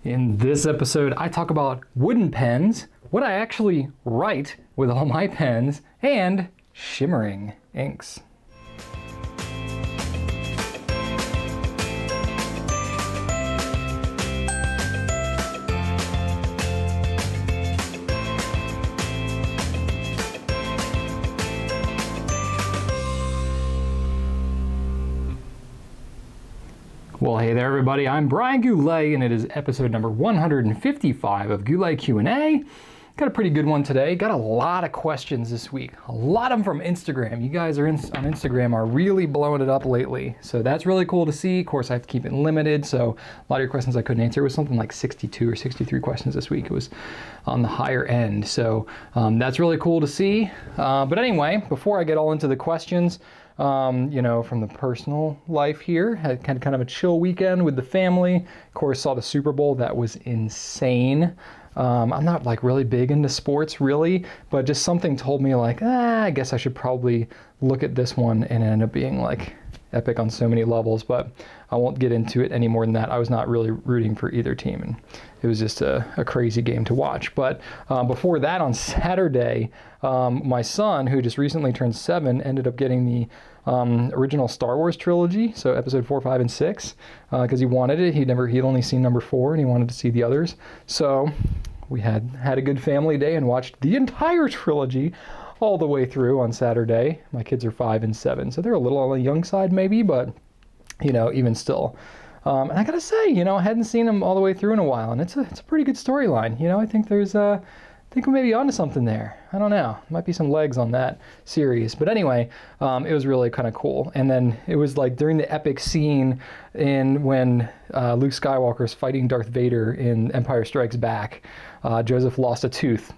In this episode, I talk about wooden pens, what I actually write with all my pens, and shimmering inks. Well, hey there everybody, I'm Brian Goulet, and it is episode number 155 of Goulet Q&A. Got a pretty good one today. Got a lot of questions this week. A lot of them from Instagram. You guys are on Instagram are really blowing it up lately. So that's really cool to see. Of course, I have to keep it limited. So a lot of your questions I couldn't answer. It was something like 62 or 63 questions this week. It was on the higher end. So that's really cool to see. But anyway, before I get all into the questions, from the personal life here, had kind of a chill weekend with the family. Of course, saw the Super Bowl. That was insane. I'm not like really big into sports really, but just something told me like, I guess I should probably look at this one, and it ended up being like epic on so many levels, but I won't get into it any more than that. I was not really rooting for either team, and it was just a crazy game to watch. But before that, on Saturday, my son, who just recently turned 7, ended up getting the original Star Wars trilogy, so episode 4, 5, and 6, because he wanted it. He'd only seen number 4, and he wanted to see the others. So we had a good family day and watched the entire trilogy all the way through on Saturday. My kids are 5 and 7, so they're a little on the young side maybe, but even still. And I gotta say, I hadn't seen them all the way through in a while, and it's a pretty good storyline. I think I think we may be onto something there. I don't know. Might be some legs on that series. But anyway, it was really kind of cool. And then it was like during the epic scene when Luke Skywalker's fighting Darth Vader in Empire Strikes Back, Joseph lost a tooth.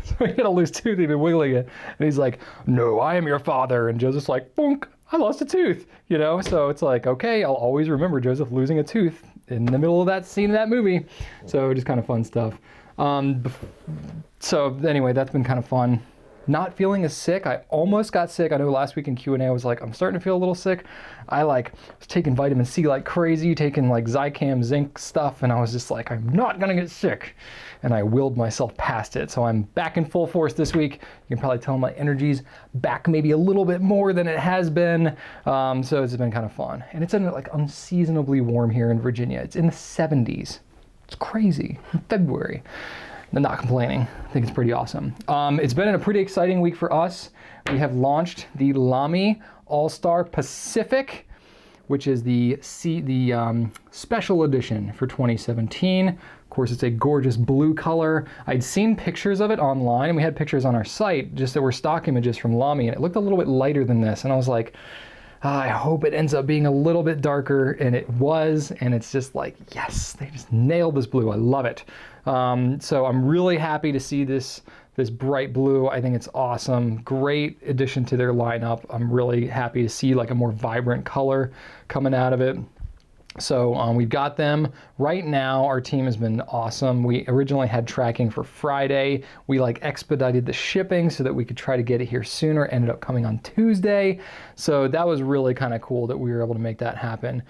So he had a loose tooth, he'd been wiggling it. And he's like, "No, I am your father." And Joseph's like, "Boonk, I lost a tooth." So it's like, okay, I'll always remember Joseph losing a tooth in the middle of that scene of that movie. So just kind of fun stuff. So anyway, that's been kind of fun. Not feeling as sick. I almost got sick. I know last week in Q&A I was like, I'm starting to feel a little sick. I was taking vitamin C like crazy, taking like Zicam zinc stuff, and I was just like, I'm not gonna get sick. And I willed myself past it. So I'm back in full force this week. You can probably tell my energy's back maybe a little bit more than it has been. So it's been kind of fun. And it's like unseasonably warm here in Virginia. It's in the 70s. It's crazy. In February. I'm not complaining. I think it's pretty awesome. It's been a pretty exciting week for us. We have launched the Lamy All-Star Pacific, which is the special edition for 2017. Of course, it's a gorgeous blue color. I'd seen pictures of it online, and we had pictures on our site just that were stock images from Lamy, and it looked a little bit lighter than this. And I was like, I hope it ends up being a little bit darker, and it was, and it's just like, yes, they just nailed this blue. I love it. So I'm really happy to see this bright blue. I think it's awesome. Great addition to their lineup. I'm really happy to see like a more vibrant color coming out of it. So we've got them. Right now, our team has been awesome. We originally had tracking for Friday. We expedited the shipping so that we could try to get it here sooner. Ended up coming on Tuesday. So that was really kind of cool that we were able to make that happen.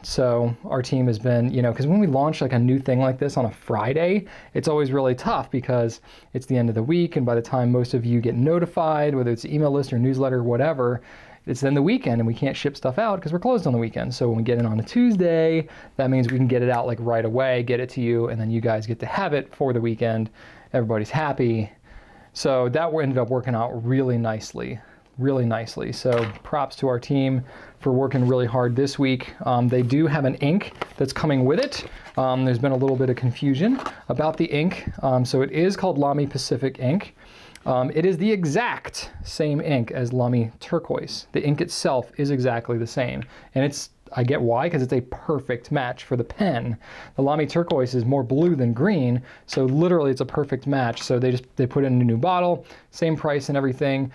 So our team has been, because when we launch like a new thing like this on a Friday, it's always really tough because it's the end of the week. And by the time most of you get notified, whether it's email list or newsletter or whatever, it's then the weekend and we can't ship stuff out because we're closed on the weekend. So when we get it on a Tuesday, that means we can get it out right away, get it to you, and then you guys get to have it for the weekend. Everybody's happy. So that ended up working out really nicely. So props to our team for working really hard this week. They do have an ink that's coming with it. There's been a little bit of confusion about the ink. So it is called Lamy Pacific ink. It is the exact same ink as Lamy Turquoise. The ink itself is exactly the same. And I get why, because it's a perfect match for the pen. The Lamy Turquoise is more blue than green, so literally it's a perfect match. So they put in a new bottle, same price and everything.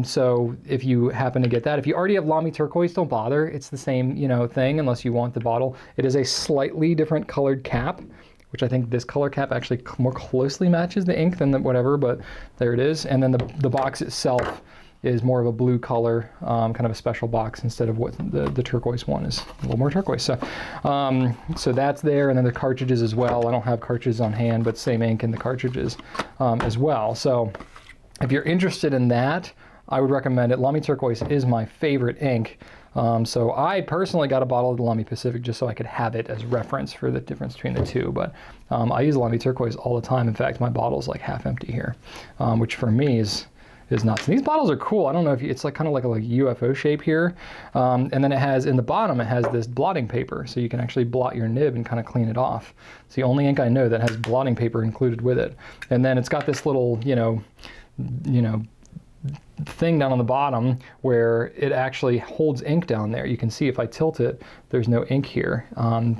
So if you happen to get that, if you already have Lamy Turquoise, don't bother. It's the same, thing unless you want the bottle. It is a slightly different colored cap, which I think this color cap actually more closely matches the ink than whatever, but there it is. And then the box itself is more of a blue color, kind of a special box instead of what the turquoise one is, a little more turquoise. So, so that's there, and then the cartridges as well. I don't have cartridges on hand, but same ink in the cartridges as well. So if you're interested in that, I would recommend it. Lamy Turquoise is my favorite ink. So I personally got a bottle of the Lamy Pacific just so I could have it as reference for the difference between the two. But I use Lamy Turquoise all the time. In fact, my bottle's like half empty here, which for me is nuts. And these bottles are cool. I don't know if it's like kind of like a UFO shape here. And then it has, in the bottom, it has this blotting paper. So you can actually blot your nib and kind of clean it off. It's the only ink I know that has blotting paper included with it. And then it's got this little, you know, thing down on the bottom where it actually holds ink down there. You can see if I tilt it, there's no ink here,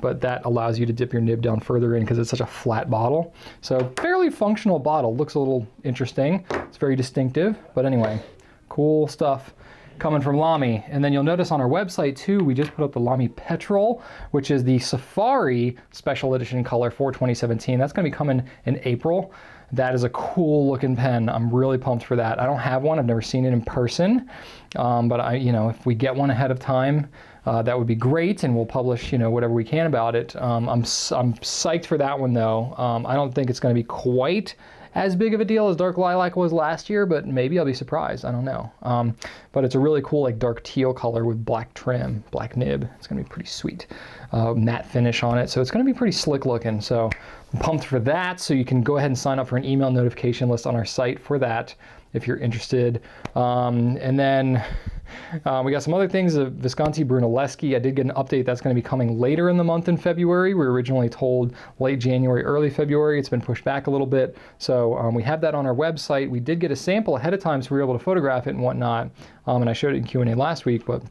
but that allows you to dip your nib down further in because it's such a flat bottle. So fairly functional bottle. Looks a little interesting. It's very distinctive, but anyway, cool stuff coming from Lamy. And then you'll notice on our website too, we just put up the Lamy Petrol, which is the Safari Special Edition color for 2017. That's going to be coming in April. That is a cool looking pen. I'm really pumped for that. I don't have one. I've never seen it in person, but if we get one ahead of time, that would be great, and we'll publish, whatever we can about it. I'm psyched for that one though. I don't think it's going to be quite as big of a deal as Dark Lilac was last year, but maybe I'll be surprised. I don't know. But it's a really cool like dark teal color with black trim, black nib. It's going to be pretty sweet. Matte finish on it, so it's going to be pretty slick looking. So I'm pumped for that. So you can go ahead and sign up for an email notification list on our site for that if you're interested. And then we got some other things. Visconti Brunelleschi, I did get an update. That's going to be coming later in the month in February. We were originally told late January, early February. It's been pushed back a little bit. So we have that on our website. We did get a sample ahead of time, so we were able to photograph it and whatnot. And I showed it in Q&A last week, but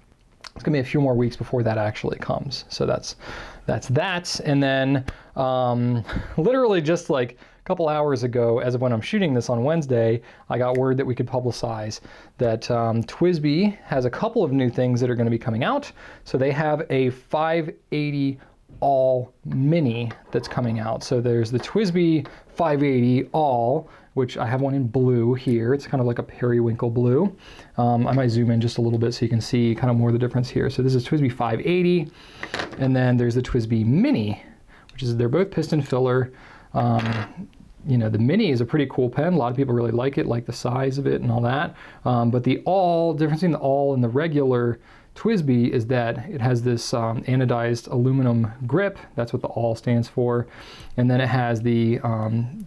it's going to be a few more weeks before that actually comes. So that's that. And then literally just like a couple hours ago, as of when I'm shooting this on Wednesday, I got word that we could publicize that TWSBI has a couple of new things that are going to be coming out. So they have a 580 all mini that's coming out. So there's the TWSBI 580 all, which I have one in blue here. It's kind of like a periwinkle blue. I might zoom in just a little bit so you can see kind of more of the difference here. So this is TWSBI 580, and then there's the TWSBI mini, which is, they're both piston filler. The mini is a pretty cool pen. A lot of people really like it, like the size of it and all that. But the all, difference between the all and the regular TWSBI is that it has this anodized aluminum grip. That's what the all stands for. And then it has the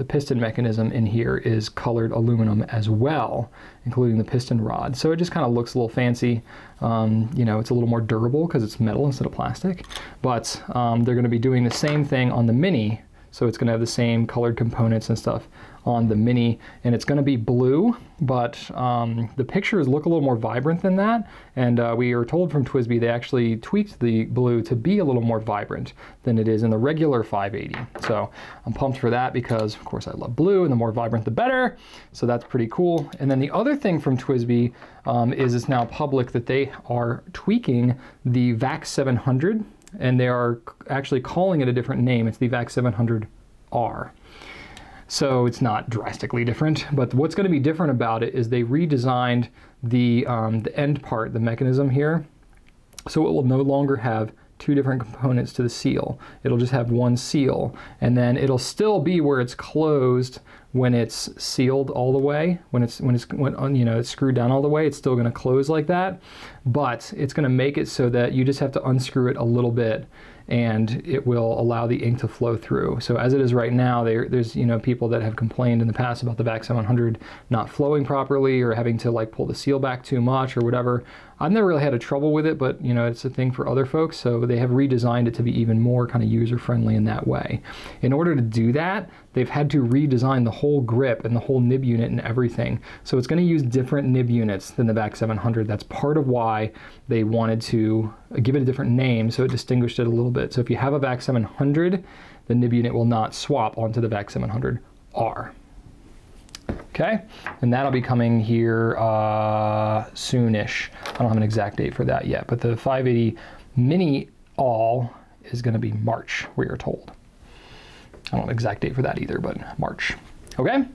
piston mechanism in here is colored aluminum as well, including the piston rod. So it just kind of looks a little fancy. It's a little more durable because it's metal instead of plastic. But they're going to be doing the same thing on the mini. So it's going to have the same colored components and stuff on the mini, and it's going to be blue, but the pictures look a little more vibrant than that. And we are told from TWSBI they actually tweaked the blue to be a little more vibrant than it is in the regular 580. So I'm pumped for that because, of course, I love blue, and the more vibrant, the better. So that's pretty cool. And then the other thing from TWSBI is it's now public that they are tweaking the VAX 700. And they are actually calling it a different name. It's the VAX 700R. So it's not drastically different, but what's going to be different about it is they redesigned the end part, the mechanism here. So it will no longer have two different components to the seal. It'll just have one seal, and then it'll still be where it's closed when it's sealed all the way. When it's screwed down all the way, it's still going to close like that. But it's going to make it so that you just have to unscrew it a little bit, and it will allow the ink to flow through. So as it is right now, there's people that have complained in the past about the VAX 700 not flowing properly or having to like pull the seal back too much or whatever. I've never really had a trouble with it, but it's a thing for other folks. So they have redesigned it to be even more kind of user-friendly in that way. In order to do that, they've had to redesign the whole grip and the whole nib unit and everything. So it's going to use different nib units than the VAX 700. That's part of why they wanted to give it a different name, so it distinguished it a little bit. So if you have a VAX 700, the nib unit will not swap onto the VAX 700R. Okay, and that'll be coming here soonish. I don't have an exact date for that yet, but the 580 mini all is going to be March, we are told. I don't have an exact date for that either, but March. Okay.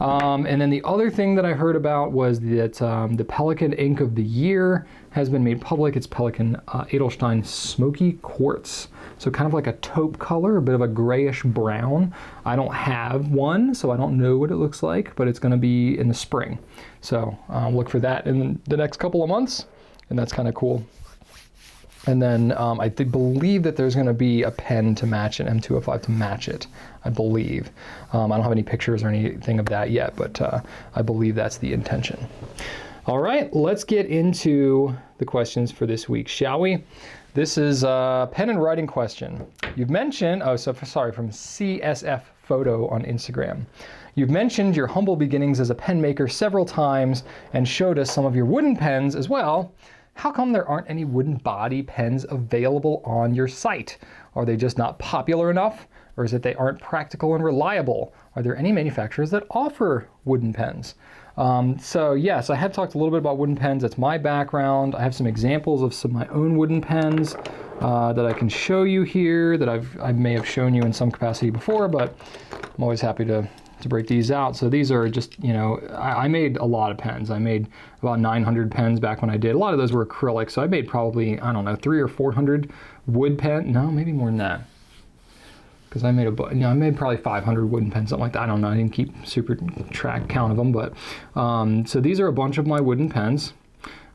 And then the other thing that I heard about was that the Pelikan ink of the year has been made public. It's Pelikan Edelstein Smoky Quartz. So kind of like a taupe color, a bit of a grayish brown. I don't have one, so I don't know what it looks like, but it's going to be in the spring. So look for that in the next couple of months, and that's kind of cool. And then I believe that there's going to be a pen to match an M205 to match it, I believe. I don't have any pictures or anything of that yet, but I believe that's the intention. All right, let's get into the questions for this week, shall we? This is a pen and writing question. You've mentioned, from CSF Photo on Instagram. You've mentioned your humble beginnings as a pen maker several times and showed us some of your wooden pens as well. How come there aren't any wooden body pens available on your site? Are they just not popular enough? Or is it they aren't practical and reliable? Are there any manufacturers that offer wooden pens? So yes, I have talked a little bit about wooden pens. That's my background. I have some examples of some of my own wooden pens that I can show you here that I may have shown you in some capacity before, but I'm always happy to break these out. So these are just, I made a lot of pens. I made about 900 pens back when I did. A lot of those were acrylic, so I made probably, I don't know, 300 or 400 wood pen. No, maybe more than that. Because I made probably 500 wooden pens, something like that. I don't know, I didn't keep super track count of them, but so these are a bunch of my wooden pens.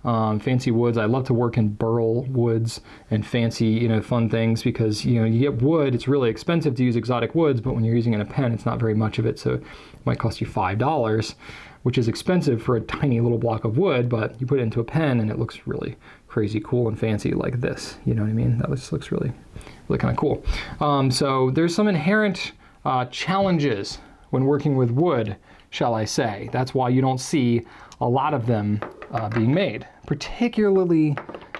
Fancy woods. I love to work in burl woods and fancy, fun things because, you get wood, it's really expensive to use exotic woods, but when you're using it in a pen, it's not very much of it. So it might cost you $5, which is expensive for a tiny little block of wood, but you put it into a pen and it looks really crazy cool and fancy like this. You know what I mean? That just looks really kind of cool. So there's some inherent challenges when working with wood, shall I say. That's why you don't see a lot of them being made, particularly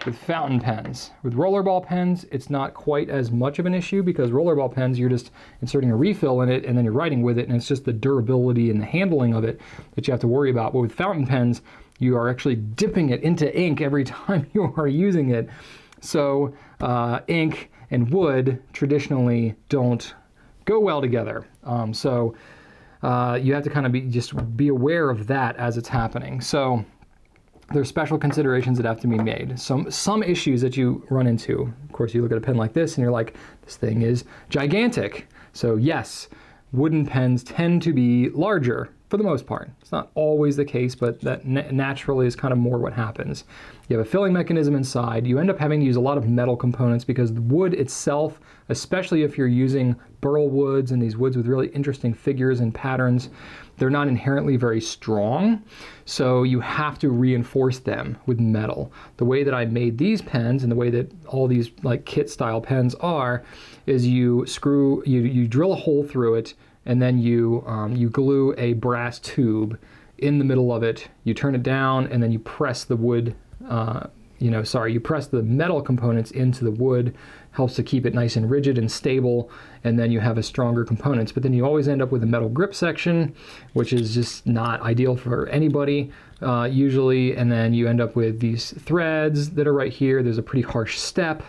with fountain pens. With rollerball pens, it's not quite as much of an issue because rollerball pens, you're just inserting a refill in it and then you're writing with it, and it's just the durability and the handling of it that you have to worry about. But with fountain pens, you are actually dipping it into ink every time you are using it. So ink and wood traditionally don't go well together. You have to kind of be aware of that as it's happening. So there's special considerations that have to be made. Some issues that you run into, of course, you look at a pen like this and you're like, this thing is gigantic. So yes, wooden pens tend to be larger for the most part. It's not always the case, but that naturally is kind of more what happens. You have a filling mechanism inside. You end up having to use a lot of metal components because the wood itself, especially if you're using burl woods and these woods with really interesting figures and patterns, they're not inherently very strong. So you have to reinforce them with metal. The way that I made these pens and the way that all these like kit style pens are, is you drill a hole through it, and then you glue a brass tube in the middle of it. You turn it down, and then you press the wood, you press the metal components into the wood. Helps to keep it nice and rigid and stable, and then you have a stronger components. But then you always end up with a metal grip section, which is just not ideal for anybody usually. And then you end up with these threads that are right here. There's a pretty harsh step.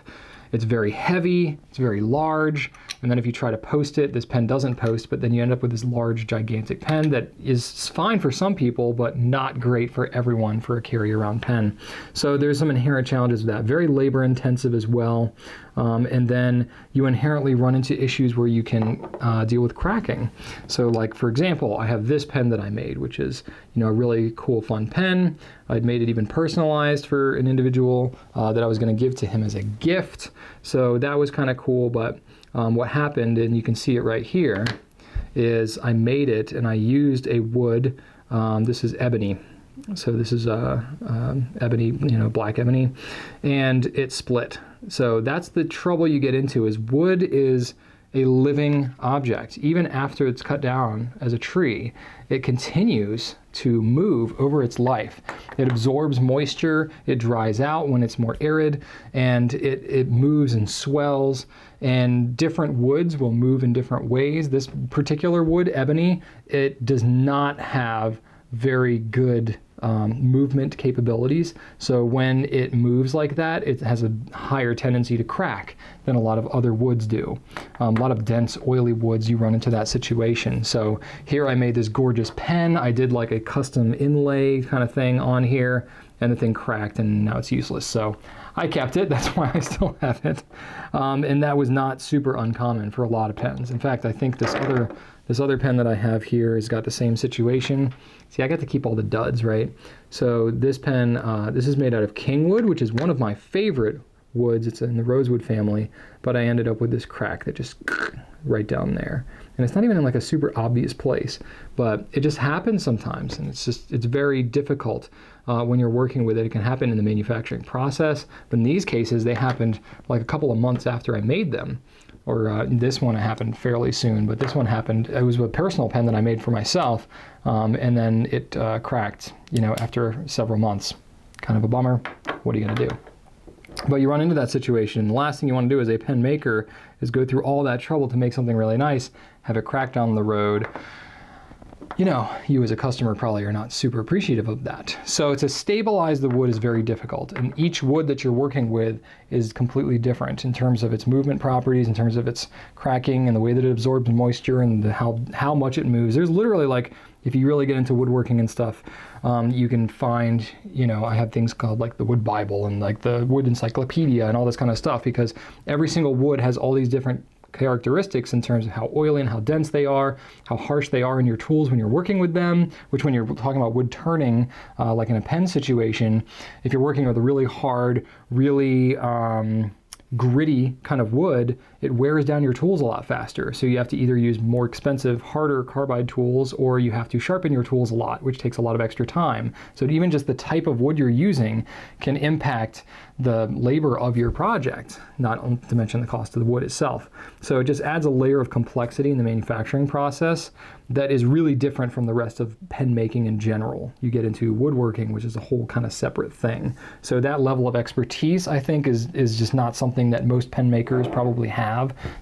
It's very heavy, it's very large, and then if you try to post it, this pen doesn't post, but then you end up with this large, gigantic pen that is fine for some people, but not great for everyone for a carry-around pen. So there's some inherent challenges with that. Very labor-intensive as well, and then you inherently run into issues where you can deal with cracking. So like, for example, I have this pen that I made, which is a really cool, fun pen. I'd made it even personalized for an individual that I was going to give to him as a gift. So that was kind of cool, but what happened, and you can see it right here, is I made it and I used a wood. This is ebony. So this is ebony, black ebony, and it split. So that's the trouble you get into, is wood is a living object. Even after it's cut down as a tree, it continues to move over its life. It absorbs moisture, it dries out when it's more arid, and it moves and swells, and different woods will move in different ways. This particular wood, ebony, it does not have very good movement capabilities. So when it moves like that, it has a higher tendency to crack than a lot of other woods do. A lot of dense, oily woods, you run into that situation. So here I made this gorgeous pen. I did like a custom inlay kind of thing on here, and the thing cracked and now it's useless. So I kept it. That's why I still have it. And that was not super uncommon for a lot of pens. In fact, I think this other pen that I have here has got the same situation. See, I got to keep all the duds, right? So this pen, this is made out of kingwood, which is one of my favorite woods. It's in the rosewood family, but I ended up with this crack that just right down there. And it's not even in like a super obvious place, but it just happens sometimes. And it's very difficult when you're working with it. It can happen in the manufacturing process, but in these cases, they happened like a couple of months after I made them. Or this one happened fairly soon, but this one happened, it was a personal pen that I made for myself, and then it cracked, after several months. Kind of a bummer. What are you gonna do? But you run into that situation. The last thing you want to do as a pen maker is go through all that trouble to make something really nice, have it crack down the road. You as a customer probably are not super appreciative of that. So to stabilize the wood is very difficult, and each wood that you're working with is completely different in terms of its movement properties, in terms of its cracking and the way that it absorbs moisture and how much it moves. There's literally, like, if you really get into woodworking and stuff, you can find, I have things called like the wood Bible and like the wood encyclopedia and all this kind of stuff, because every single wood has all these different characteristics in terms of how oily and how dense they are, how harsh they are in your tools when you're working with them, which when you're talking about wood turning, like in a pen situation, if you're working with a really hard, really gritty kind of wood, it wears down your tools a lot faster. So you have to either use more expensive, harder carbide tools, or you have to sharpen your tools a lot, which takes a lot of extra time. So even just the type of wood you're using can impact the labor of your project, not to mention the cost of the wood itself. So it just adds a layer of complexity in the manufacturing process that is really different from the rest of pen making in general. You get into woodworking, which is a whole kind of separate thing. So that level of expertise, I think, is just not something that most pen makers probably have.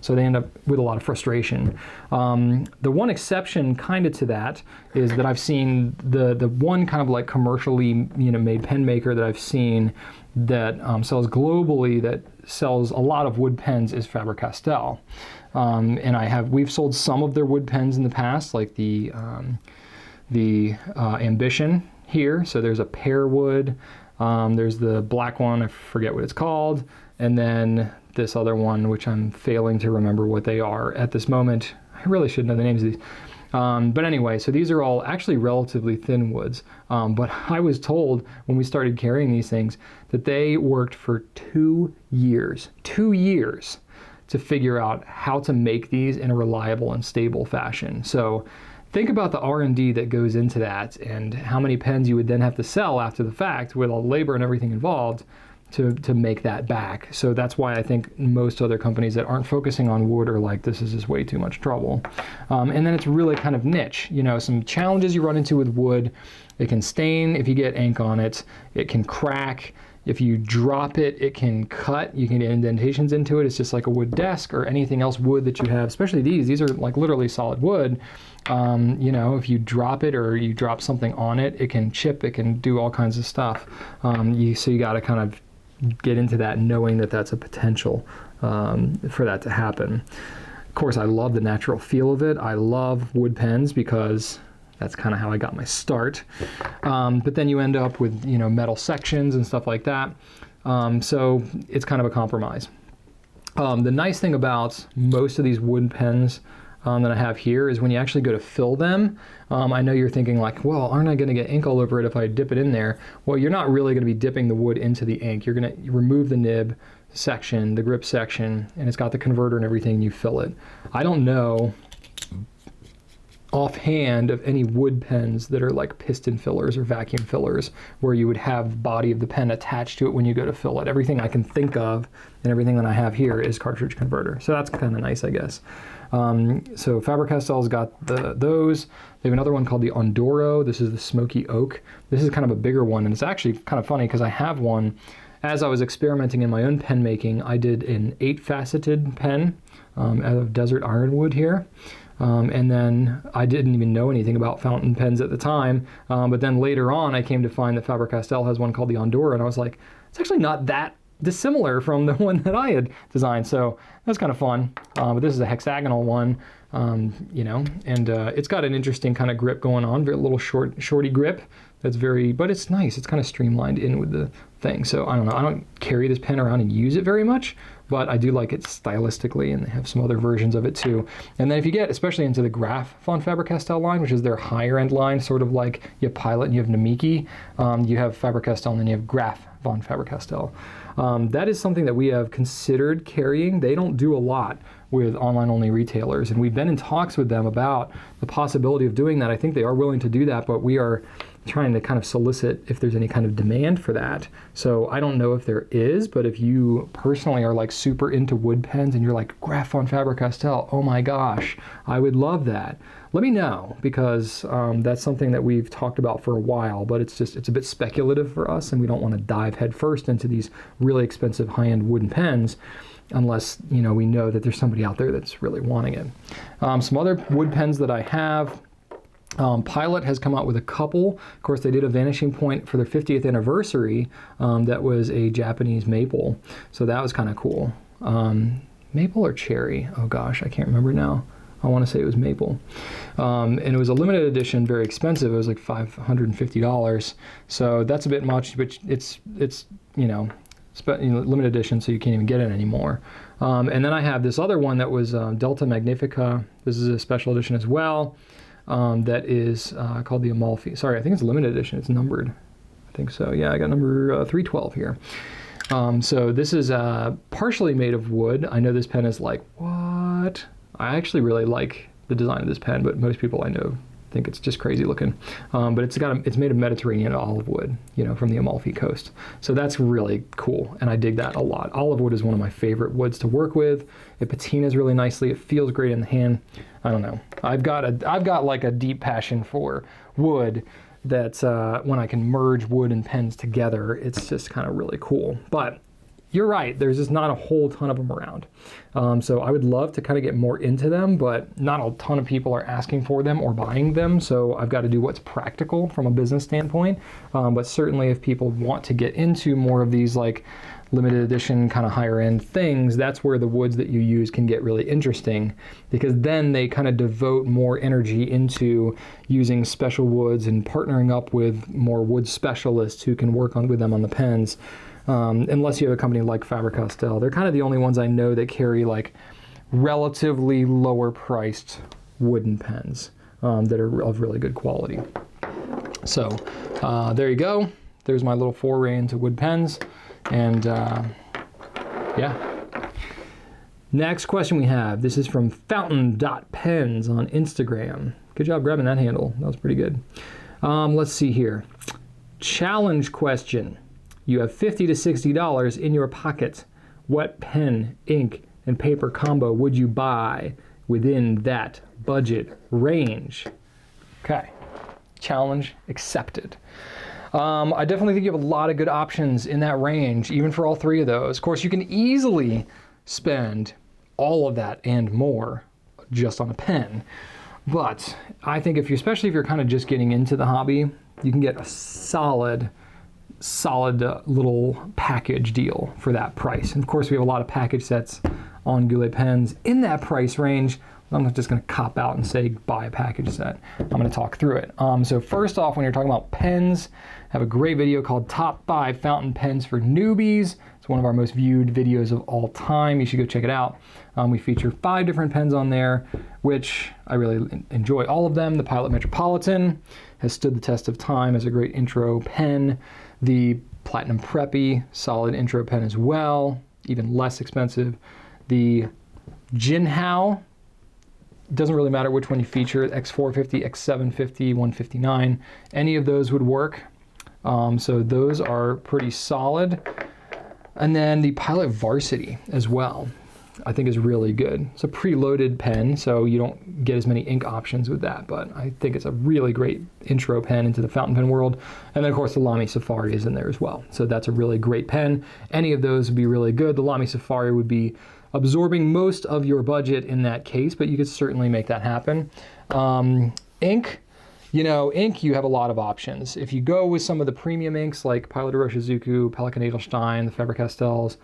So they end up with a lot of frustration. The one exception kind of to that is that I've seen the one kind of like commercially made pen maker that I've seen that sells globally, that sells a lot of wood pens, is Faber-Castell. And we've sold some of their wood pens in the past, like the Ambition here. So there's a pear wood, there's the black one, I forget what it's called, and then this other one, which I'm failing to remember what they are at this moment. I really should know the names of these. But anyway, so these are all actually relatively thin woods. But I was told when we started carrying these things that they worked for 2 years to figure out how to make these in a reliable and stable fashion. So think about the R&D that goes into that and how many pens you would then have to sell after the fact with all the labor and everything involved to make that back. So that's why I think most other companies that aren't focusing on wood are like, this is just way too much trouble. And then it's really kind of niche. Some challenges you run into with wood: it can stain if you get ink on it, it can crack, if you drop it, it can cut, you can get indentations into it. It's just like a wood desk or anything else wood that you have, especially these are like literally solid wood. If you drop it or you drop something on it, it can chip, it can do all kinds of stuff. So you got to kind of get into that knowing that that's a potential for that to happen. Of course, I love the natural feel of it. I love wood pens because that's kind of how I got my start. But then you end up with metal sections and stuff like that. So it's kind of a compromise. The nice thing about most of these wood pens that I have here is when you actually go to fill them, I know you're thinking like, well, aren't I going to get ink all over it if I dip it in there? Well, you're not really going to be dipping the wood into the ink. You're going to remove the nib section, the grip section, and it's got the converter and everything, and you fill it. I don't know offhand of any wood pens that are like piston fillers or vacuum fillers where you would have the body of the pen attached to it when you go to fill it. Everything I can think of and everything that I have here is cartridge converter. So that's kind of nice, I guess. So Faber-Castell's got those. They have another one called the Ondoro. This is the smoky oak. This is kind of a bigger one, and it's actually kind of funny because I have one. As I was experimenting in my own pen making, I did an 8-faceted pen. out of desert ironwood here. And then I didn't even know anything about fountain pens at the time. But then later on, I came to find that Faber-Castell has one called the Andorra, and I was like, it's actually not that dissimilar from the one that I had designed. So that's kind of fun. But this is a hexagonal one, you know, and it's got an interesting kind of grip going on, very little shorty grip. That's very, but it's nice. It's kind of streamlined in with the thing. So I don't know. I don't carry this pen around and use it very much, but I do like it stylistically, and they have some other versions of it too. And then if you get especially into the Graph von Faber-Castell line, which is their higher end line, sort of like you have Pilot and you have Namiki, you have Faber-Castell, and then you have Graph von Faber-Castell. That is something that we have considered carrying. They don't do a lot with online-only retailers, and we've been in talks with them about the possibility of doing that. I think they are willing to do that, but we are trying to kind of solicit if there's any kind of demand for that. So I don't know if there is, but if you personally are like super into wood pens and you're like, Graph von Faber-Castell, oh my gosh, I would love that. Let me know, because that's something that we've talked about for a while, but it's a bit speculative for us, and we don't want to dive headfirst into these really expensive high-end wooden pens unless, you know, we know that there's somebody out there that's really wanting it. Some other wood pens that I have. Pilot has come out with a couple. Of course, they did a Vanishing Point for their 50th anniversary. That was a Japanese maple. So that was kind of cool. Maple or cherry? Oh gosh, I can't remember now. I want to say it was maple. And it was a limited edition, very expensive. It was like $550. So that's a bit much, but it's you know, limited edition, so you can't even get it anymore. And then I have this other one that was Delta Magnifica. This is a special edition as well. That is called the Amalfi. Sorry, I think it's a limited edition. It's numbered. I think so. Yeah, I got number 312 here. So this is partially made of wood. I know this pen is like, what? I actually really like the design of this pen, but most people I know think it's just crazy looking. But it's made of Mediterranean olive wood, you know, from the Amalfi Coast. So that's really cool, and I dig that a lot. Olive wood is one of my favorite woods to work with. It patinas really nicely. It feels great in the hand. I don't know. I've got like a deep passion for wood that when I can merge wood and pens together, it's just kind of really cool. But you're right, there's just not a whole ton of them around. So I would love to kind of get more into them, but not a ton of people are asking for them or buying them. So I've got to do what's practical from a business standpoint. But certainly if people want to get into more of these like limited edition kind of higher end things, that's where the woods that you use can get really interesting, because then they kind of devote more energy into using special woods and partnering up with more wood specialists who can work with them on the pens. Unless you have a company like Faber-Castell. They're kind of the only ones I know that carry like relatively lower priced wooden pens that are of really good quality. So there you go. There's my little foray into wood pens. And yeah. Next question we have. This is from fountain.pens on Instagram. Good job grabbing that handle. That was pretty good. Let's see here. Challenge question. You have $50 to $60 in your pocket. What pen, ink, and paper combo would you buy within that budget range? Okay, challenge accepted. I definitely think you have a lot of good options in that range, even for all three of those. Of course, you can easily spend all of that and more just on a pen. But I think especially if you're kind of just getting into the hobby, you can get a solid little package deal for that price. And of course, we have a lot of package sets on Goulet pens in that price range. I'm not just going to cop out and say buy a package set. I'm going to talk through it. So first off, when you're talking about pens, I have a great video called Top 5 Fountain Pens for Newbies. It's one of our most viewed videos of all time. You should go check it out. We feature 5 different pens on there, which I really enjoy all of them. The Pilot Metropolitan has stood the test of time as a great intro pen. The Platinum Preppy, solid intro pen as well, even less expensive. The Jinhao, doesn't really matter which one you feature, X450, X750, 159, any of those would work. So those are pretty solid. And then the Pilot Varsity as well, I think is really good. It's a preloaded pen, so you don't get as many ink options with that, but I think it's a really great intro pen into the fountain pen world. And then of course the Lamy Safari is in there as well. So that's a really great pen. Any of those would be really good. The Lamy Safari would be absorbing most of your budget in that case, but you could certainly make that happen. Ink, ink, you have a lot of options. If you go with some of the premium inks like Pilot Iroshizuku, Pelikan Edelstein, the Faber-Castells,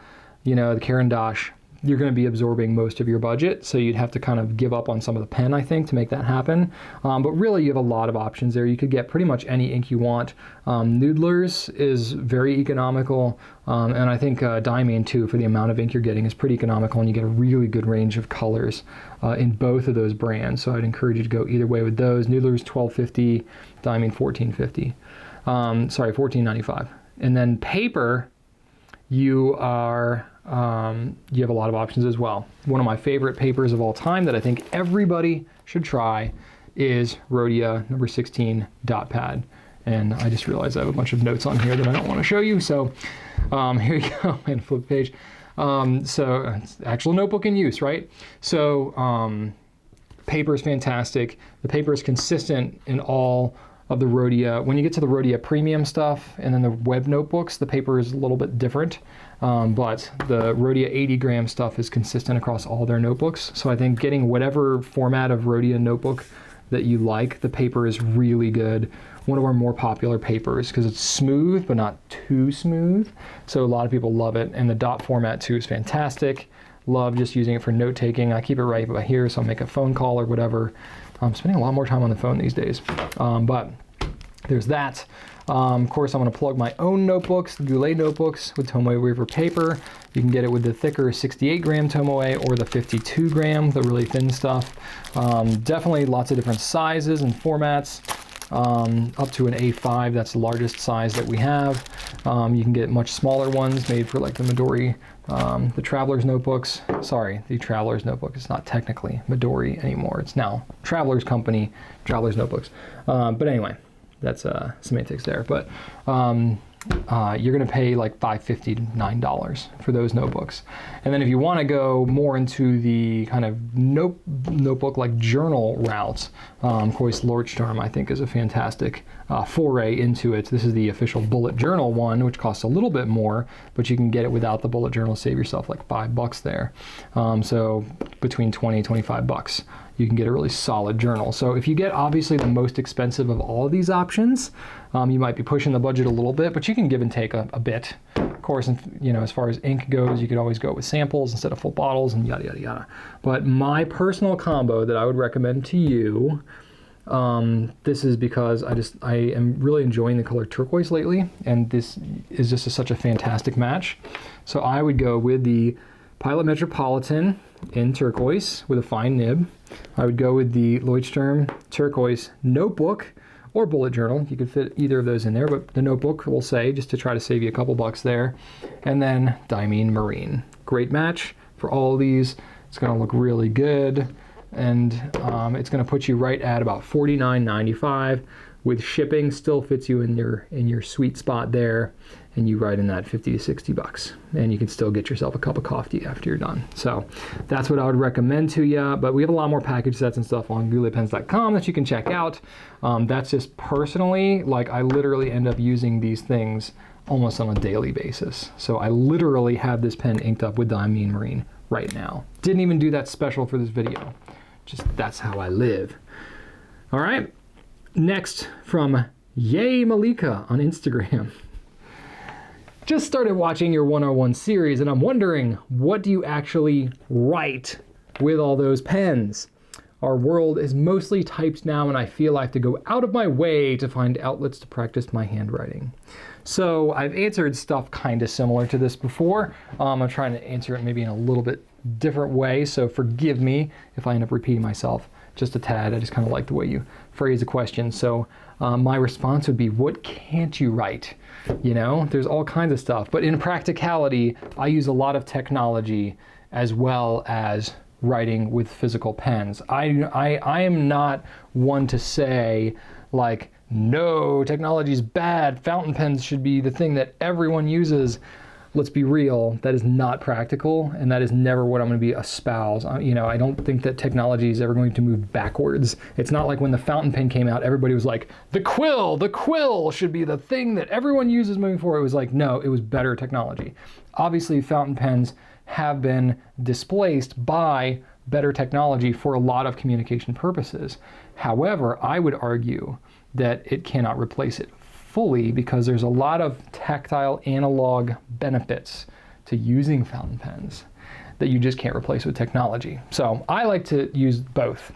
the Caran d'Ache, you're going to be absorbing most of your budget, so you'd have to kind of give up on some of the pen, I think, to make that happen. But really, you have a lot of options there. You could get pretty much any ink you want. Noodler's is very economical, and I think Diamine, too, for the amount of ink you're getting, is pretty economical, and you get a really good range of colors in both of those brands. So I'd encourage you to go either way with those. Noodler's $12.50, Diamine $14.50. Sorry, $14.95. And then paper, you have a lot of options as well. One of my favorite papers of all time that I think everybody should try is Rhodia number 16 dot pad. And I just realized I have a bunch of notes on here that I don't want to show you. So here you go, and flip page. So it's actual notebook in use, right? So paper is fantastic. The paper is consistent in all of the Rhodia. When you get to the Rhodia premium stuff and then the web notebooks, the paper is a little bit different. But the Rhodia 80 gram stuff is consistent across all their notebooks. So I think getting whatever format of Rhodia notebook that you like, the paper is really good. One of our more popular papers because it's smooth, but not too smooth. So a lot of people love it. And the dot format too is fantastic. Love just using it for note taking. I keep it right by here, so I'll make a phone call or whatever. I'm spending a lot more time on the phone these days. But there's that. Of course, I'm going to plug my own notebooks, the Goulet notebooks with Tomoe River paper. You can get it with the thicker 68 gram Tomoe or the 52 gram, the really thin stuff. Definitely lots of different sizes and formats. Up to an A5, that's the largest size that we have. You can get much smaller ones made for like the Midori, the Traveler's notebooks. Sorry, the Traveler's notebook is not technically Midori anymore. It's now Traveler's Company, Traveler's notebooks. But anyway, that's semantics there. But you're going to pay like $5.50 to $9 for those notebooks. And then if you want to go more into the kind of notebook like journal routes, of course, Lordstorm I think is a fantastic foray into it. This is the official bullet journal one, which costs a little bit more, but you can get it without the bullet journal, save yourself like $5 there. So between 20 and 25 bucks. You can get a really solid journal. So if you get obviously the most expensive of all of these options, you might be pushing the budget a little bit, but you can give and take a bit. Of course, as far as ink goes, you could always go with samples instead of full bottles and yada, yada, yada. But my personal combo that I would recommend to you, this is because I am really enjoying the color turquoise lately, and this is just such a fantastic match. So I would go with the Pilot Metropolitan in turquoise with a fine nib. I would go with the Leuchtturm turquoise notebook or bullet journal. You could fit either of those in there, but the notebook will say, just to try to save you a couple bucks there. And then Diamine Marine. Great match for all of these. It's going to look really good, and it's going to put you right at about $49.95. With shipping, still fits you in your sweet spot there, and you right in that 50 to 60 bucks, and you can still get yourself a cup of coffee after you're done. So that's what I would recommend to you. But we have a lot more package sets and stuff on gouletpens.com that you can check out. That's just personally, like, I literally end up using these things almost on a daily basis. So I literally have this pen inked up with Diamine Marine right now. Didn't even do that special for this video. Just that's how I live. All right. Next, from yaymalika on Instagram. Just started watching your 101 series, and I'm wondering, what do you actually write with all those pens? Our world is mostly typed now, and I feel I have to go out of my way to find outlets to practice my handwriting. So I've answered stuff kind of similar to this before. I'm trying to answer it maybe in a little bit different way, so forgive me if I end up repeating myself just a tad. I just kind of like the way you phrase the question. So my response would be, what can't you write? There's all kinds of stuff. But in practicality, I use a lot of technology as well as writing with physical pens. I am not one to say, like, no, technology is bad. Fountain pens should be the thing that everyone uses. Let's be real, that is not practical, and that is never what I'm going to be espouse. I don't think that technology is ever going to move backwards. It's not like when the fountain pen came out, everybody was like, the quill should be the thing that everyone uses moving forward. It was like, no, it was better technology. Obviously, fountain pens have been displaced by better technology for a lot of communication purposes. However, I would argue that it cannot replace it fully because there's a lot of tactile analog benefits to using fountain pens that you just can't replace with technology. So I like to use both.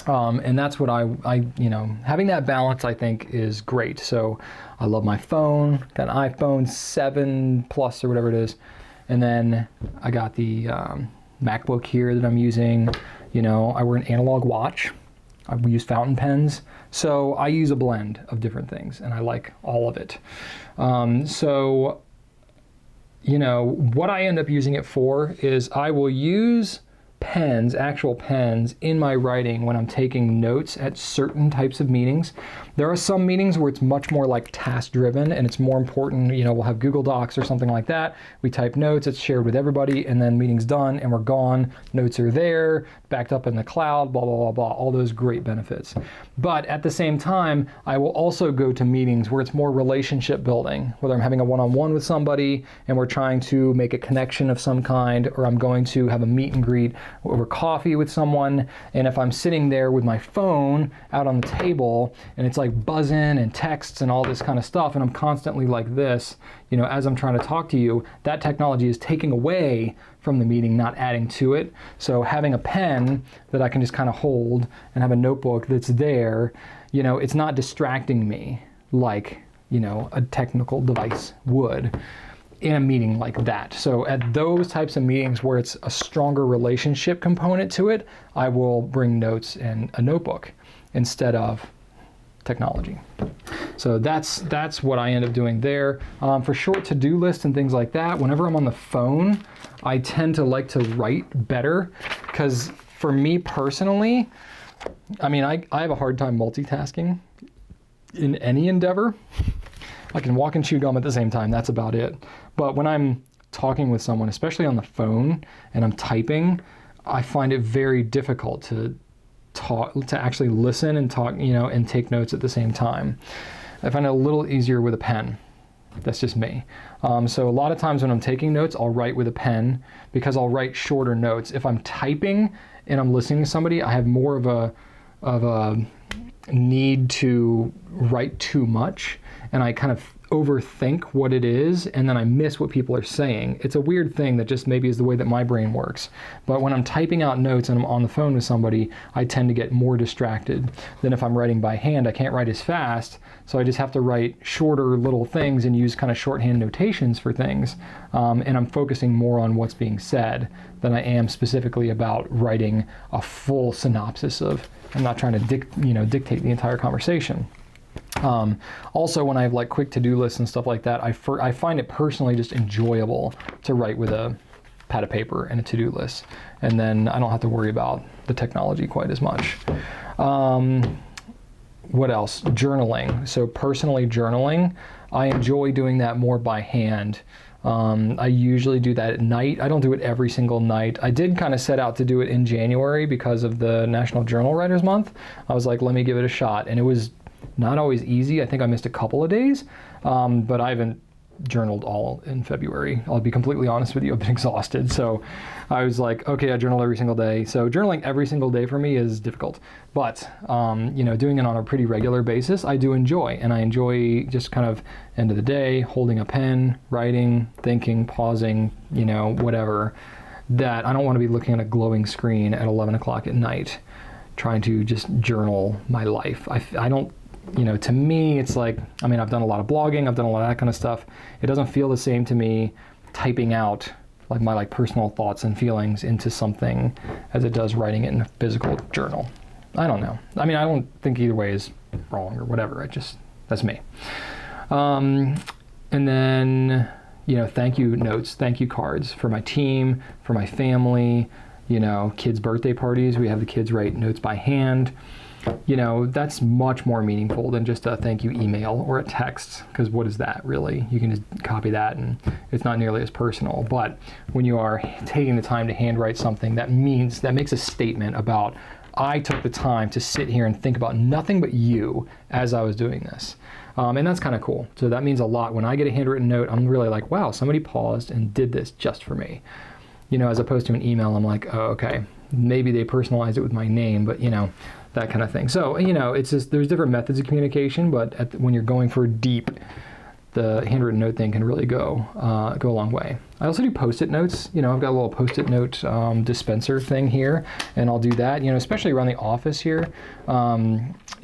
And that's what I, having that balance I think is great. So I love my phone, got an iPhone 7 Plus or whatever it is. And then I got the MacBook here that I'm using. I wear an analog watch. I use fountain pens. So I use a blend of different things and I like all of it. What I end up using it for is I will use pens, actual pens, in my writing when I'm taking notes at certain types of meetings. There are some meetings where it's much more like task driven and it's more important, we'll have Google Docs or something like that. We type notes, it's shared with everybody, and then meeting's done and we're gone. Notes are there, backed up in the cloud, blah, blah, blah, blah, all those great benefits. But at the same time, I will also go to meetings where it's more relationship building, whether I'm having a one-on-one with somebody and we're trying to make a connection of some kind, or I'm going to have a meet and greet over coffee with someone. And if I'm sitting there with my phone out on the table and it's like buzzing and texts and all this kind of stuff, and I'm constantly like this, as I'm trying to talk to you, that technology is taking away from the meeting, not adding to it. So having a pen that I can just kind of hold and have a notebook that's there, it's not distracting me like, a technical device would in a meeting like that. So at those types of meetings where it's a stronger relationship component to it, I will bring notes and a notebook instead of technology. So that's what I end up doing there. For short to-do lists and things like that, whenever I'm on the phone, I tend to like to write better because for me personally, I have a hard time multitasking in any endeavor. I can walk and chew gum at the same time, that's about it. But when I'm talking with someone, especially on the phone, and I'm typing, I find it very difficult to actually listen and talk, and take notes at the same time. I find it a little easier with a pen. That's just me. So a lot of times when I'm taking notes, I'll write with a pen because I'll write shorter notes. If I'm typing and I'm listening to somebody, I have more of a need to write too much, and I kind of overthink what it is, and then I miss what people are saying. It's a weird thing that just maybe is the way that my brain works. But when I'm typing out notes and I'm on the phone with somebody, I tend to get more distracted than if I'm writing by hand. I can't write as fast, so I just have to write shorter little things and use kind of shorthand notations for things. And I'm focusing more on what's being said than I am specifically about writing a full synopsis of. I'm not trying to dictate the entire conversation. Also, when I have like quick to-do lists and stuff like that, I find it personally just enjoyable to write with a pad of paper and a to-do list, and then I don't have to worry about the technology quite as much. What else? Journaling. So personally journaling, I enjoy doing that more by hand. I usually do that at night. I don't do it every single night. I did kind of set out to do it in January because of the National Journal Writers Month. I was like, let me give it a shot, and it was not always easy. I think I missed a couple of days, but I haven't journaled all in February. I'll be completely honest with you, I've been exhausted. So I was like, okay, I journal every single day. So journaling every single day for me is difficult, but doing it on a pretty regular basis, I do enjoy. And I enjoy just kind of end of the day, holding a pen, writing, thinking, pausing, whatever, that I don't want to be looking at a glowing screen at 11 o'clock at night, trying to just journal my life. I don't, to me, it's like, I've done a lot of blogging, I've done a lot of that kind of stuff. It doesn't feel the same to me typing out like my personal thoughts and feelings into something as it does writing it in a physical journal. I don't know. I don't think either way is wrong or whatever. That's me. And then, thank you notes, thank you cards for my team, for my family, kids' birthday parties. We have the kids write notes by hand. That's much more meaningful than just a thank you email or a text, because what is that really? You can just copy that and it's not nearly as personal. But when you are taking the time to handwrite something, that makes a statement about, I took the time to sit here and think about nothing but you as I was doing this. And that's kind of cool. So that means a lot. When I get a handwritten note, I'm really like, wow, somebody paused and did this just for me. you know, as opposed to an email, I'm like, oh, okay, maybe they personalized it with my name, but you know, that kind of thing. So, you know, it's just, there's different methods of communication, but when you're going for deep, the handwritten note thing can really go a long way. I also do Post-it notes. You know, I've got a little Post-it note dispenser thing here, and I'll do that, you know, especially around the office here,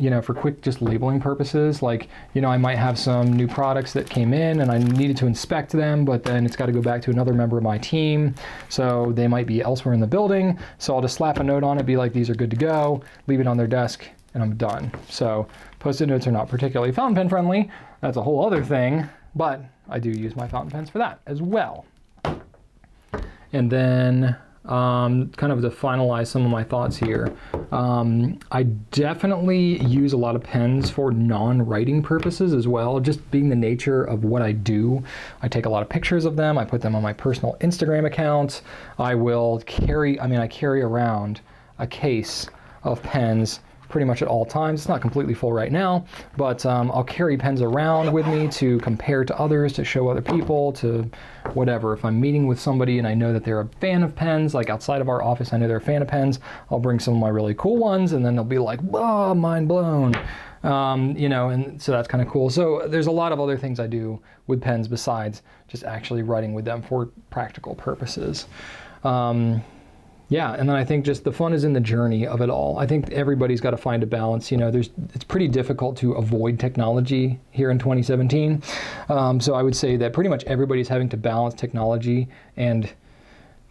you know, for quick just labeling purposes. Like, you know, I might have some new products that came in and I needed to inspect them, but then it's got to go back to another member of my team. So they might be elsewhere in the building. So I'll just slap a note on it, be like, these are good to go, leave it on their desk, and I'm done. So Post-it notes are not particularly fountain pen friendly. That's a whole other thing, but I do use my fountain pens for that as well. And then kind of to finalize some of my thoughts here, I definitely use a lot of pens for non-writing purposes as well, just being the nature of what I do. I take a lot of pictures of them. I put them on my personal Instagram account. I carry around a case of pens pretty much at all times. It's not completely full right now, but I'll carry pens around with me to compare to others, to show other people, to whatever. If I'm meeting with somebody and I know that they're a fan of pens, like outside of our office, I know they're a fan of pens, I'll bring some of my really cool ones, and then they'll be like, whoa, mind blown. You know, and so that's kind of cool. So there's a lot of other things I do with pens besides just actually writing with them for practical purposes. Yeah, and then I think just the fun is in the journey of it all. I think everybody's got to find a balance. You know, it's pretty difficult to avoid technology here in 2017. So I would say that pretty much everybody's having to balance technology and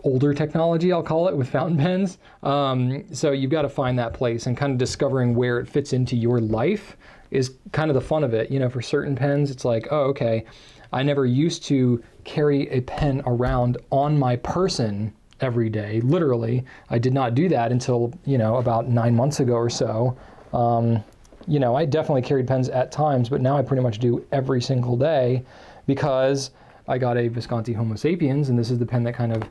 older technology, I'll call it, with fountain pens. So you've got to find that place, and kind of discovering where it fits into your life is kind of the fun of it. You know, for certain pens, it's like, oh, okay, I never used to carry a pen around on my person every day. Literally, I did not do that until, you know, about 9 months ago or so. You know, I definitely carried pens at times, but now I pretty much do every single day because I got a Visconti Homo sapiens, and this is the pen that kind of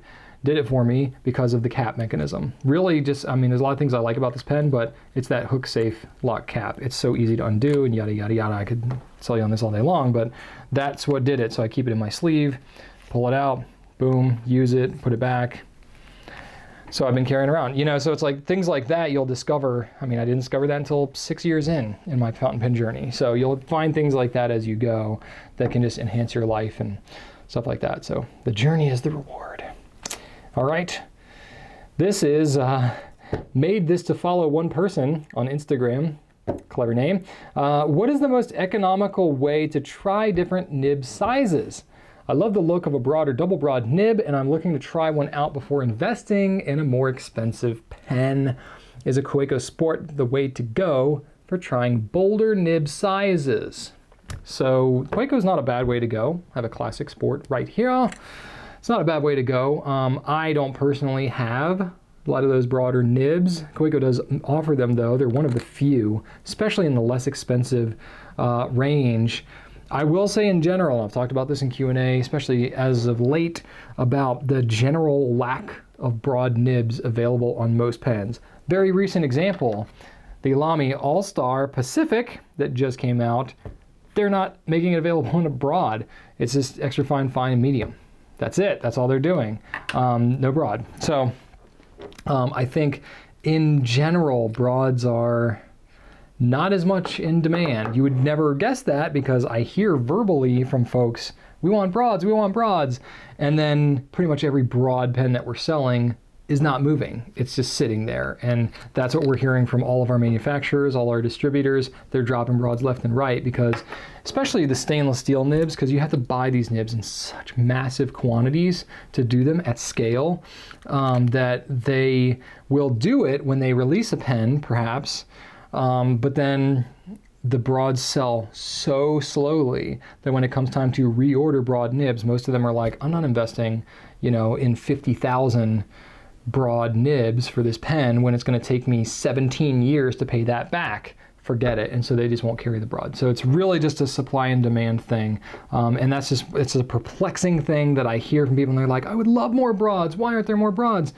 did it for me because of the cap mechanism. Really just, I mean, there's a lot of things I like about this pen, but it's that hook safe lock cap. It's so easy to undo and yada, yada, yada. I could sell you on this all day long, but that's what did it. So I keep it in my sleeve, pull it out, boom, use it, put it back. So I've been carrying around, you know, so it's like things like that you'll discover. I mean, I didn't discover that until 6 years in my fountain pen journey. So you'll find things like that as you go that can just enhance your life and stuff like that. So the journey is the reward. All right. This is made.this.to.follow.one.person on Instagram. Clever name. What is the most economical way to try different nib sizes? I love the look of a broad or double broad nib, and I'm looking to try one out before investing in a more expensive pen. Is a Kaweco Sport the way to go for trying bolder nib sizes? So Kaweco is not a bad way to go. I have a classic Sport right here. It's not a bad way to go. I don't personally have a lot of those broader nibs. Kaweco does offer them though. They're one of the few, especially in the less expensive range. I will say in general, I've talked about this in Q&A, especially as of late, about the general lack of broad nibs available on most pens. Very recent example, the Lamy All-Star Pacific that just came out, they're not making it available in a broad. It's just extra fine, fine, and medium. That's it. That's all they're doing. No broad. So I think in general, broads are not as much in demand. You would never guess that because I hear verbally from folks, we want broads, we want broads. And then pretty much every broad pen that we're selling is not moving. It's just sitting there. And that's what we're hearing from all of our manufacturers, all our distributors. They're dropping broads left and right because, especially the stainless steel nibs, because you have to buy these nibs in such massive quantities to do them at scale, that they will do it when they release a pen, perhaps, but then the broads sell so slowly that when it comes time to reorder broad nibs, most of them are like, I'm not investing, you know, in 50,000 broad nibs for this pen when it's going to take me 17 years to pay that back. Forget it. And so they just won't carry the broad. So it's really just a supply and demand thing. And that's just, it's a perplexing thing that I hear from people, and they're like, I would love more broads. Why aren't there more broads?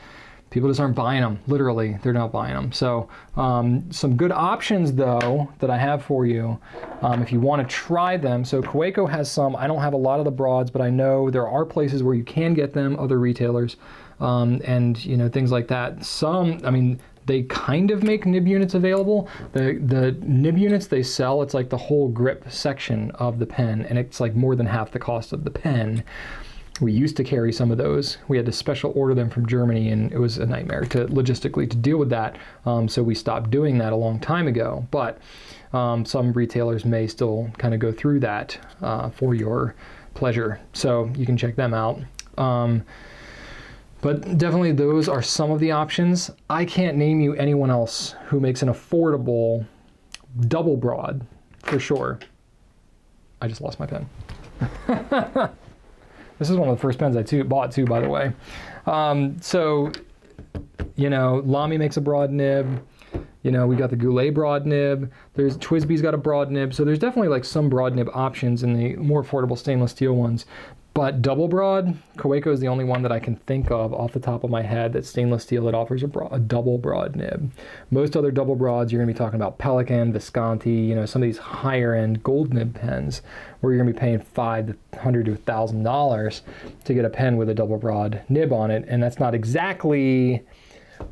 People just aren't buying them. Literally, they're not buying them. So some good options, though, that I have for you if you want to try them. So Kaweco has some. I don't have a lot of the broads, but I know there are places where you can get them, other retailers. and you know, things like that. Some, I mean, they kind of make nib units available. The nib units they sell, it's like the whole grip section of the pen, and it's like more than half the cost of the pen. We used to carry some of those. We had to special order them from Germany, and it was a nightmare to logistically to deal with that. So we stopped doing that a long time ago. But some retailers may still kind of go through that for your pleasure. So you can check them out. But definitely those are some of the options. I can't name you anyone else who makes an affordable double broad for sure. I just lost my pen. This is one of the first pens I bought too, by the way. So, you know, Lamy makes a broad nib. You know, we got the Goulet broad nib. There's Twisby's got a broad nib. So there's definitely like some broad nib options in the more affordable stainless steel ones. But double broad, Kaweco is the only one that I can think of off the top of my head that's stainless steel that offers a double broad nib. Most other double broads, you're going to be talking about Pelican, Visconti, you know, some of these higher end gold nib pens where you're going to be paying $500 to $1,000 to get a pen with a double broad nib on it. And that's not exactly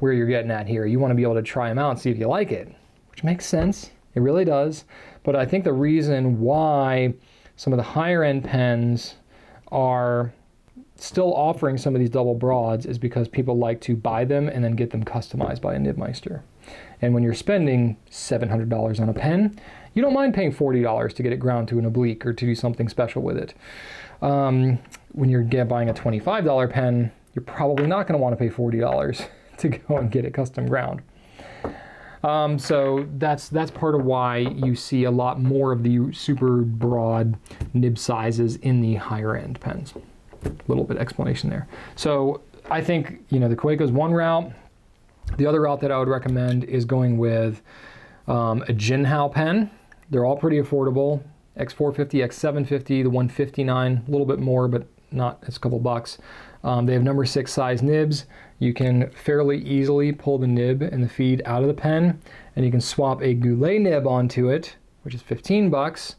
where you're getting at here. You want to be able to try them out and see if you like it, which makes sense. It really does. But I think the reason why some of the higher end pens are still offering some of these double broads is because people like to buy them and then get them customized by a nibmeister. And when you're spending $700 on a pen, you don't mind paying $40 to get it ground to an oblique or to do something special with it. When you're buying a $25 pen, you're probably not going to want to pay $40 to go and get it custom ground. So that's part of why you see a lot more of the super broad nib sizes in the higher end pens. A little bit explanation there. So I think, you know, the Kaweco is one route. The other route that I would recommend is going with a Jinhao pen. They're all pretty affordable. X450, X750, the 159, a little bit more, but not, it's a couple bucks. They have number 6 size nibs. You can fairly easily pull the nib and the feed out of the pen, and you can swap a Goulet nib onto it, which is 15 bucks.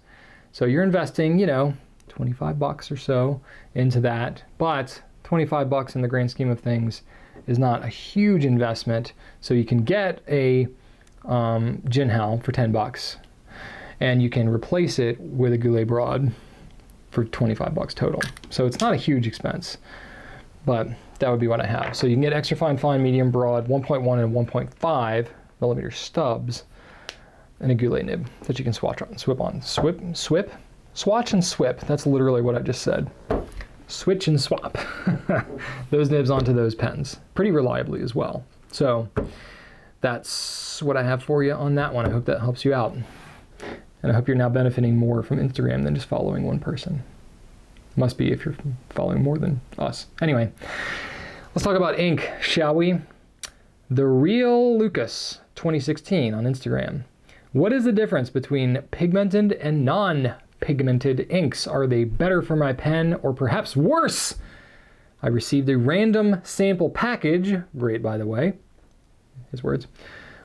So you're investing, you know, 25 bucks or so into that, but 25 bucks in the grand scheme of things is not a huge investment. So you can get a Jinhao for 10 bucks, and you can replace it with a Goulet broad for 25 bucks total. So it's not a huge expense, but that would be what I have. So you can get extra fine, medium, broad, 1.1 and 1.5 millimeter stubs, and a Goulet nib that you can swatch on, swatch and swip. That's literally what I just said. Switch and swap those nibs onto those pens pretty reliably as well. So that's what I have for you on that one. I hope that helps you out. And I hope you're now benefiting more from Instagram than just following one person. Must be if you're following more than us. Anyway, let's talk about ink, shall we? The Real Lucas 2016 on Instagram. What is the difference between pigmented and non-pigmented inks? Are they better for my pen or perhaps worse? I received a random sample package, great by the way, his words,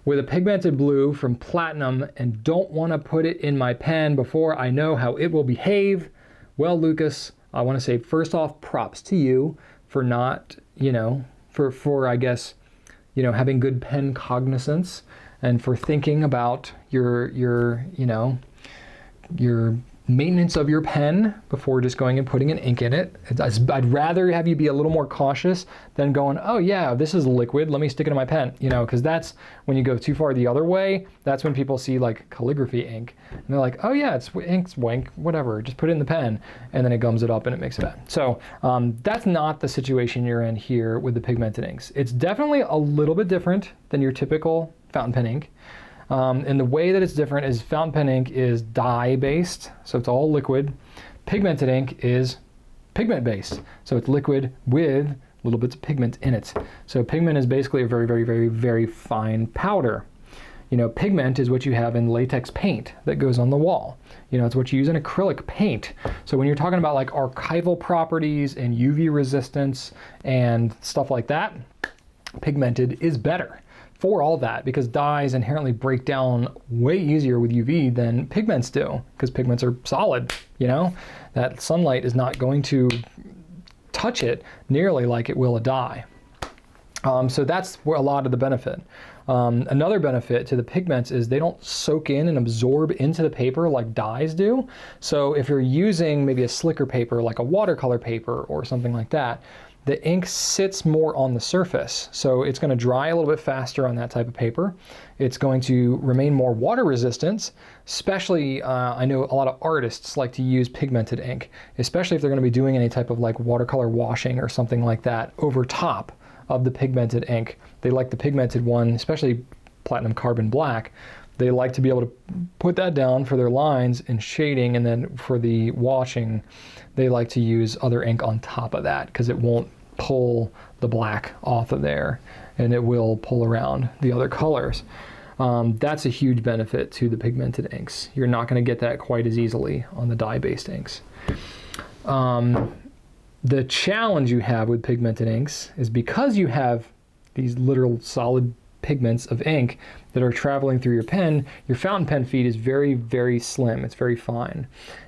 with a pigmented blue from Platinum and don't want to put it in my pen before I know how it will behave. Well, Lucas, I want to say first off, props to you for not, you know, for I guess, you know, having good pen cognizance and for thinking about your you know, your maintenance of your pen before just going and putting an ink in it. I'd rather have you be a little more cautious than going, oh yeah, this is liquid, let me stick it in my pen, you know, because that's when you go too far the other way. That's when people see like calligraphy ink and they're like, oh yeah, it's ink's wank, whatever, just put it in the pen, and then it gums it up and it makes it bad. So that's not the situation you're in here with the pigmented inks. It's definitely a little bit different than your typical fountain pen ink. And the way that it's different is fountain pen ink is dye based, so it's all liquid. Pigmented ink is pigment based, so it's liquid with little bits of pigment in it. So pigment is basically a very, very, very, very fine powder. You know, pigment is what you have in latex paint that goes on the wall. You know, it's what you use in acrylic paint. So when you're talking about like archival properties and UV resistance and stuff like that, pigmented is better for all that, because dyes inherently break down way easier with UV than pigments do, because pigments are solid, you know? That sunlight is not going to touch it nearly like it will a dye. So that's where a lot of the benefit. Another benefit to the pigments is they don't soak in and absorb into the paper like dyes do. So if you're using maybe a slicker paper like a watercolor paper or something like that, the ink sits more on the surface. So it's going to dry a little bit faster on that type of paper. It's going to remain more water resistant, especially I know a lot of artists like to use pigmented ink, especially if they're going to be doing any type of like watercolor washing or something like that over top of the pigmented ink. They like the pigmented one, especially platinum carbon black. They like to be able to put that down for their lines and shading, and then for the washing, they like to use other ink on top of that because it won't pull the black off of there, and it will pull around the other colors. That's a huge benefit to the pigmented inks. You're not going to get that quite as easily on the dye-based inks. The challenge you have with pigmented inks is because you have these literal solid pigments of ink that are traveling through your pen, your fountain pen feed is very, very slim. It's very fine.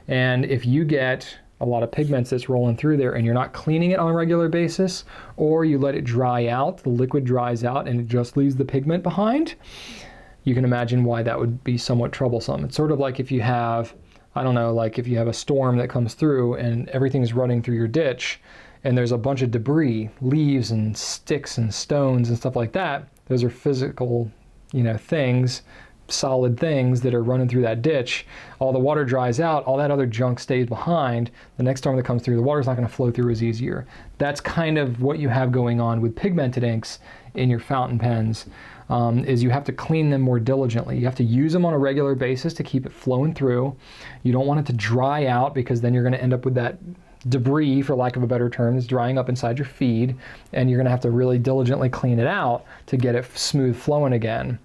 And if you get a lot of pigments that's rolling through there and you're not cleaning it on a regular basis, or you let it dry out, the liquid dries out and it just leaves the pigment behind, you can imagine why that would be somewhat troublesome. It's sort of like if you have, I don't know, like if you have a storm that comes through and everything's running through your ditch and there's a bunch of debris, leaves and sticks and stones and stuff like that. Those are physical, things, solid things that are running through that ditch. All the water dries out, all that other junk stays behind. The next storm that comes through, the water's not going to flow through as easier. That's kind of what you have going on with pigmented inks in your fountain pens. Is you have to clean them more diligently. You have to use them on a regular basis to keep it flowing through. You don't want it to dry out because then you're going to end up with that debris, for lack of a better term, that's drying up inside your feed, and you're going to have to really diligently clean it out to get it smooth flowing again.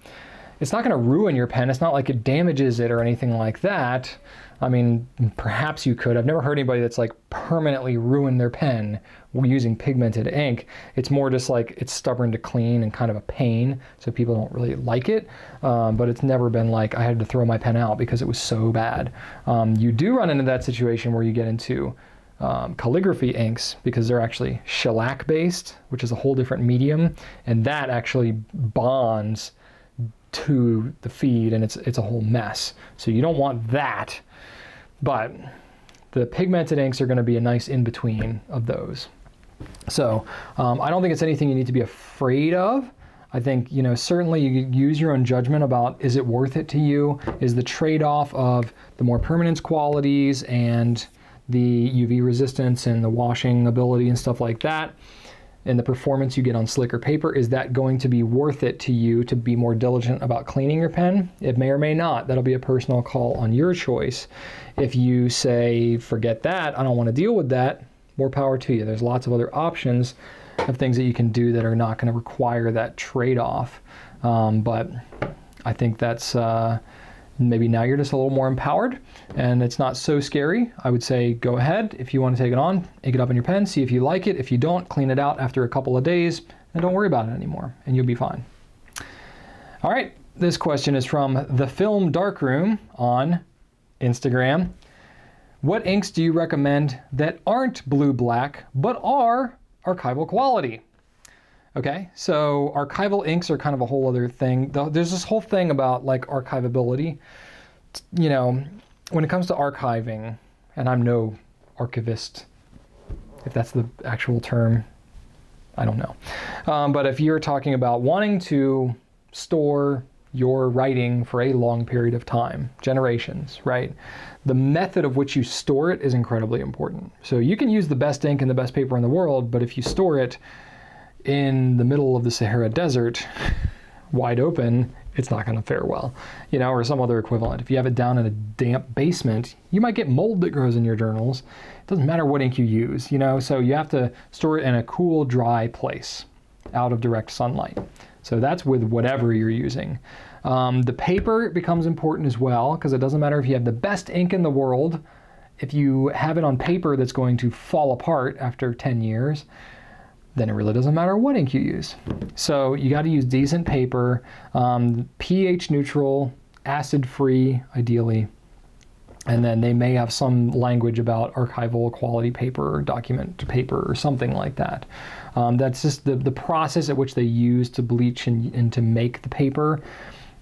It's not going to ruin your pen. It's not like it damages it or anything like that. I mean, perhaps you could. I've never heard anybody that's like permanently ruined their pen using pigmented ink. It's more just like it's stubborn to clean and kind of a pain, so people don't really like it. But it's never been like I had to throw my pen out because it was so bad. You do run into that situation where you get into calligraphy inks because they're actually shellac based, which is a whole different medium, and that actually bonds to the feed, and it's a whole mess. So you don't want that. But the pigmented inks are going to be a nice in-between of those. So I don't think it's anything you need to be afraid of. I think, certainly you use your own judgment about, is it worth it to you? Is the trade-off of the more permanence qualities and the UV resistance and the washing ability and stuff like that, and the performance you get on slicker paper, is that going to be worth it to you to be more diligent about cleaning your pen? It may or may not. That'll be a personal call on your choice. If you say, forget that, I don't want to deal with that, more power to you. There's lots of other options of things that you can do that are not going to require that trade-off. But I think that's maybe now you're just a little more empowered and it's not so scary. I would say go ahead. If you want to take it on, ink it up in your pen, see if you like it. If you don't, clean it out after a couple of days and don't worry about it anymore and you'll be fine. All right, this question is from The Film Darkroom on Instagram. What inks do you recommend that aren't blue-black but are archival quality? Okay, so archival inks are kind of a whole other thing. There's this whole thing about like archivability. When it comes to archiving, and I'm no archivist, if that's the actual term, I don't know. But if you're talking about wanting to store your writing for a long period of time, generations, right? The method of which you store it is incredibly important. So you can use the best ink and the best paper in the world, but if you store it in the middle of the Sahara Desert, wide open, it's not going to fare well, or some other equivalent. If you have it down in a damp basement, you might get mold that grows in your journals. It doesn't matter what ink you use, so you have to store it in a cool, dry place out of direct sunlight. So that's with whatever you're using. The paper becomes important as well, because it doesn't matter if you have the best ink in the world. If you have it on paper that's going to fall apart after 10 years, then it really doesn't matter what ink you use. So you got to use decent paper, pH neutral, acid free, ideally. And then they may have some language about archival quality paper or document paper or something like that. That's just the process at which they use to bleach and to make the paper.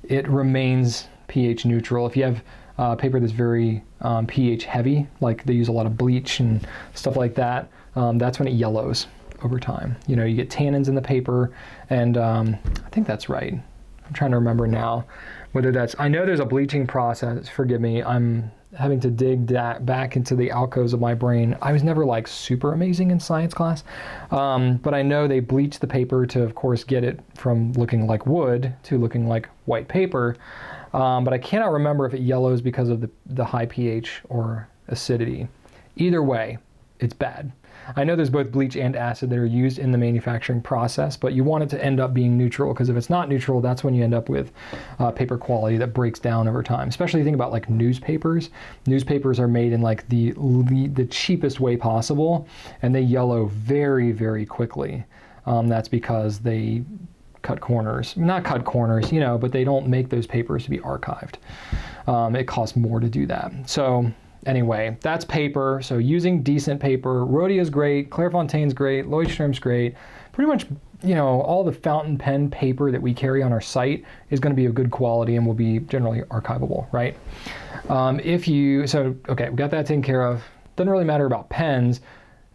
It remains pH neutral. If you have paper that's very pH heavy, like they use a lot of bleach and stuff like that, that's when it yellows over time. You know, you get tannins in the paper, and I think that's right. I'm trying to remember now whether that's, I know there's a bleaching process, forgive me, I'm having to dig that back into the alcoves of my brain. I was never like super amazing in science class, but I know they bleach the paper to, of course, get it from looking like wood to looking like white paper, but I cannot remember if it yellows because of the high pH or acidity. Either way, it's bad. I know there's both bleach and acid that are used in the manufacturing process, but you want it to end up being neutral, because if it's not neutral, that's when you end up with paper quality that breaks down over time. Especially think about like newspapers. Newspapers are made in like the cheapest way possible, and they yellow very, very quickly. That's because they cut corners. Not cut corners, you know, but they don't make those papers to be archived. It costs more to do that. So anyway, that's paper. So using decent paper, Rhodia's great, Clairefontaine's great, Leuchtturm's great. Pretty much, you know, all the fountain pen paper that we carry on our site is going to be of good quality and will be generally archivable, right? Okay, we got that taken care of. Doesn't really matter about pens,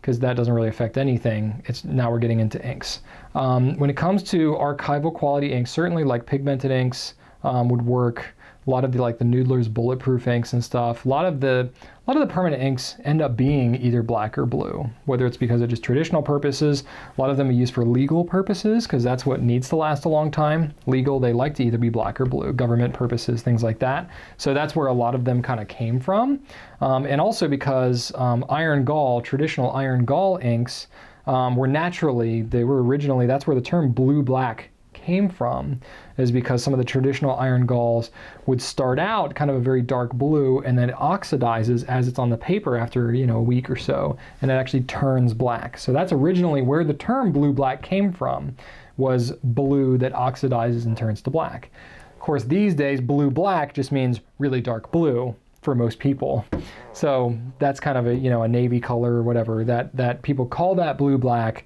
because that doesn't really affect anything. Now we're getting into inks. When it comes to archival quality inks, certainly like pigmented inks would work. A lot of the Noodler's bulletproof inks and stuff. A lot of the permanent inks end up being either black or blue, whether it's because of just traditional purposes. A lot of them are used for legal purposes, because that's what needs to last a long time. Legal, they like to either be black or blue, government purposes, things like that. So that's where a lot of them kind of came from. And also because iron gall, traditional iron gall inks they were originally, that's where the term blue-black came from, is because some of the traditional iron galls would start out kind of a very dark blue, and then it oxidizes as it's on the paper after, you know, a week or so, and it actually turns black. So that's originally where the term blue-black came from, was blue that oxidizes and turns to black. Of course, these days, blue-black just means really dark blue for most people. So that's kind of a navy color or whatever, that people call that blue-black.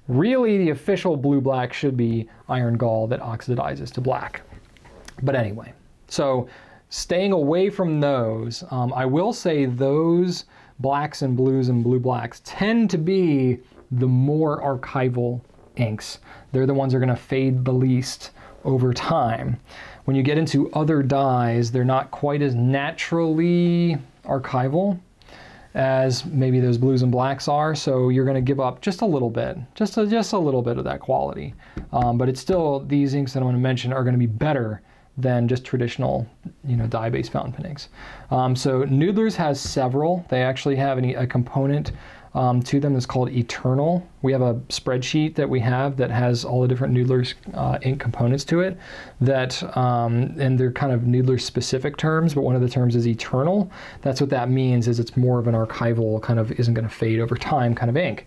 Really, the official blue-black should be iron gall that oxidizes to black. But anyway, so staying away from those, I will say those blacks and blues and blue-blacks tend to be the more archival inks. They're the ones that are going to fade the least over time. When you get into other dyes, they're not quite as naturally archival as maybe those blues and blacks are, so you're going to give up just a little bit, just a little bit of that quality. But it's still, these inks that I'm going to mention are going to be better than just traditional, dye-based fountain pen inks. So Noodler's has several. They actually have a component to them that's called Eternal. We have a spreadsheet that we have that has all the different Noodler's ink components to it, and they're kind of Noodler specific terms, but one of the terms is Eternal. That's what that means, is it's more of an archival, kind of isn't going to fade over time kind of ink.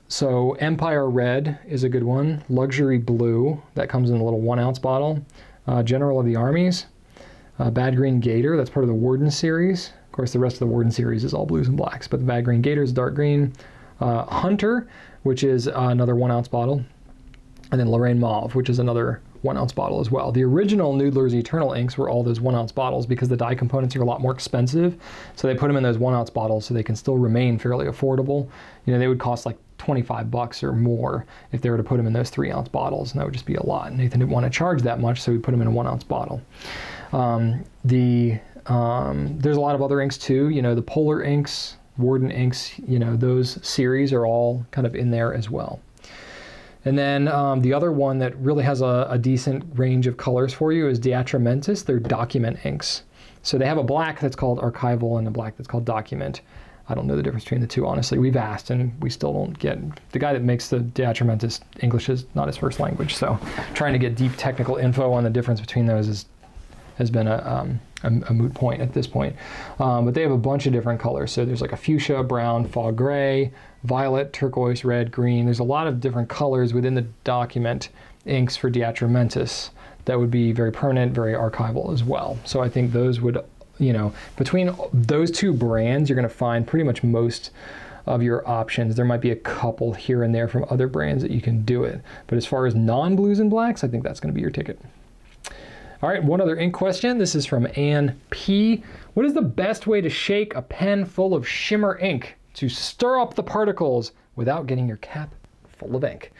So Empire Red is a good one. Luxury Blue, that comes in a little 1 ounce bottle. General of the Armies. Bad Green Gator, that's part of the Warden series. Of course, the rest of the Warden series is all blues and blacks, but the Bad Green Gator is dark green. Hunter, which is another 1 ounce bottle. And then Lorraine Mauve, which is another 1 ounce bottle as well. The original Noodler's Eternal inks were all those 1 ounce bottles because the dye components are a lot more expensive. So they put them in those 1 ounce bottles so they can still remain fairly affordable. They would cost like $25 or more if they were to put them in those 3 ounce bottles, and that would just be a lot. Nathan didn't want to charge that much, so we put them in a 1 ounce bottle. There's a lot of other inks too, the Polar inks, Warden inks, those series are all kind of in there as well. And then the other one that really has a decent range of colors for you is Diatramentis. They're document inks. So they have a black that's called Archival and a black that's called Document. I don't know the difference between the two, honestly. We've asked and we still don't get. The guy that makes the Diatramentis, English is not his first language, so trying to get deep technical info on the difference between those has been a moot point at this point. But they have a bunch of different colors. So there's like a fuchsia, brown, fog gray, violet, turquoise, red, green. There's a lot of different colors within the document inks for Diatramentis that would be very permanent, very archival as well. So I think those would you know, between those two brands, you're going to find pretty much most of your options. There might be a couple here and there from other brands that you can do it. But as far as non-blues and blacks, I think that's going to be your ticket. All right, one other ink question. This is from Ann P. What is the best way to shake a pen full of shimmer ink to stir up the particles without getting your cap full of ink?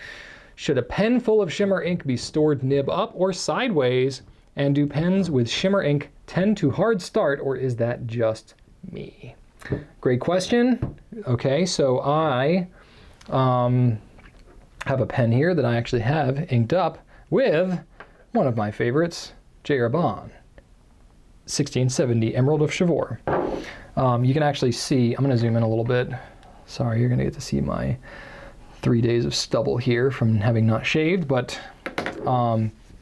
Should a pen full of shimmer ink be stored nib up or sideways? And do pens with shimmer ink tend to hard start, or is that just me? Great question. Okay, so I have a pen here that I actually have inked up with one of my favorites, J.R. Bond, 1670 Emerald of Chivor. You can actually see, I'm going to zoom in a little bit. Sorry, you're going to get to see my 3 days of stubble here from having not shaved, but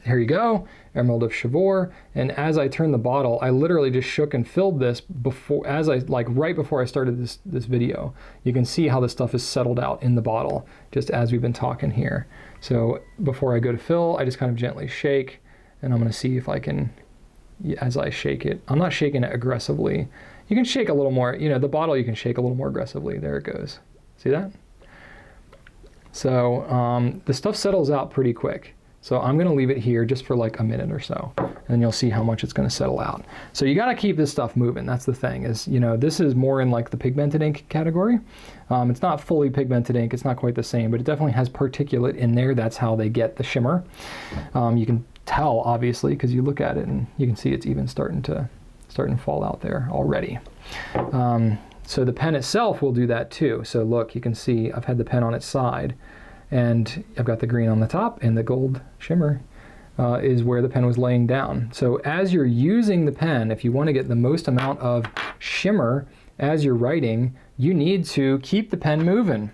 here you go, Emerald of Chivor. And as I turned the bottle, I literally just shook and filled this before, right before I started this video. You can see how the stuff is settled out in the bottle, just as we've been talking here. So before I go to fill, I just kind of gently shake, and I'm gonna see if I can, as I shake it, I'm not shaking it aggressively. You can shake a little more, you know, the bottle you can shake a little more aggressively. There it goes. See that? So the stuff settles out pretty quick. So I'm gonna leave it here just for like a minute or so, and you'll see how much it's gonna settle out. So you gotta keep this stuff moving. That's the thing, is, you know, this is more in like the pigmented ink category. It's not fully pigmented ink, it's not quite the same, but it definitely has particulate in there. That's how they get the shimmer. You can tell, obviously, because you look at it and you can see it's even starting to fall out there already. So the pen itself will do that too. So look, you can see I've had the pen on its side, and I've got the green on the top, and the gold shimmer is where the pen was laying down. So as you're using the pen, if you want to get the most amount of shimmer as you're writing, you need to keep the pen moving.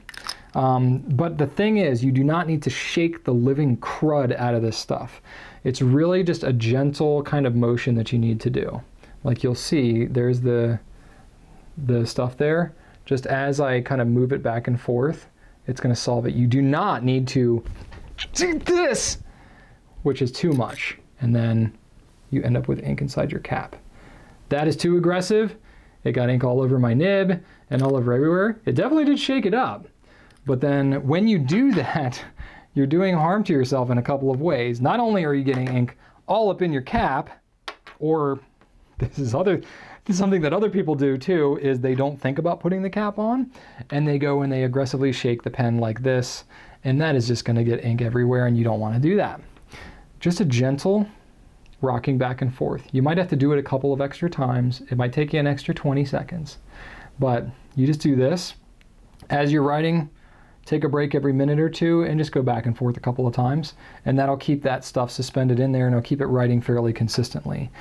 But the thing is, you do not need to shake the living crud out of this stuff. It's really just a gentle kind of motion that you need to do. Like you'll see, there's the stuff there. Just as I kind of move it back and forth, it's going to solve it. You do not need to do this, which is too much, and then you end up with ink inside your cap. That is too aggressive. It got ink all over my nib and all over everywhere. It definitely did shake it up. But then when you do that, you're doing harm to yourself in a couple of ways. Not only are you getting ink all up in your cap, or this is something that other people do too, is they don't think about putting the cap on, and they go and they aggressively shake the pen like this, and that is just going to get ink everywhere, and you don't want to do that. Just a gentle rocking back and forth. You might have to do it a couple of extra times. It might take you an extra 20 seconds, but you just do this as you're writing. Take a break every minute or two and just go back and forth a couple of times, and that'll keep that stuff suspended in there, and it'll keep it writing fairly consistently.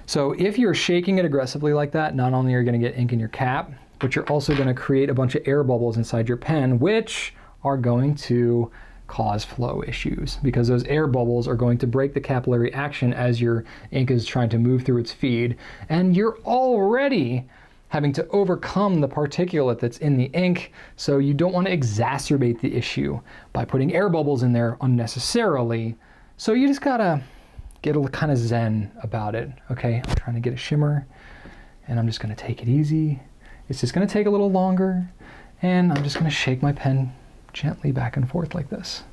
So if you're shaking it aggressively like that, not only are you going to get ink in your cap, but you're also going to create a bunch of air bubbles inside your pen, which are going to cause flow issues, because those air bubbles are going to break the capillary action as your ink is trying to move through its feed, and you're already having to overcome the particulate that's in the ink, so you don't want to exacerbate the issue by putting air bubbles in there unnecessarily. So you just gotta get a kind of zen about it, okay? I'm trying to get a shimmer, and I'm just gonna take it easy. It's just gonna take a little longer, and I'm just gonna shake my pen gently back and forth like this,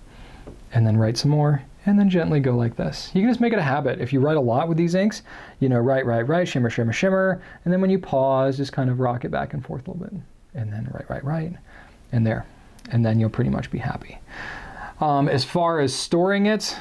and then write some more, and then gently go like this. You can just make it a habit. If you write a lot with these inks, you know, write, shimmer, shimmer, shimmer, and then when you pause, just kind of rock it back and forth a little bit, and then write, and there, and then you'll pretty much be happy. As far as storing it,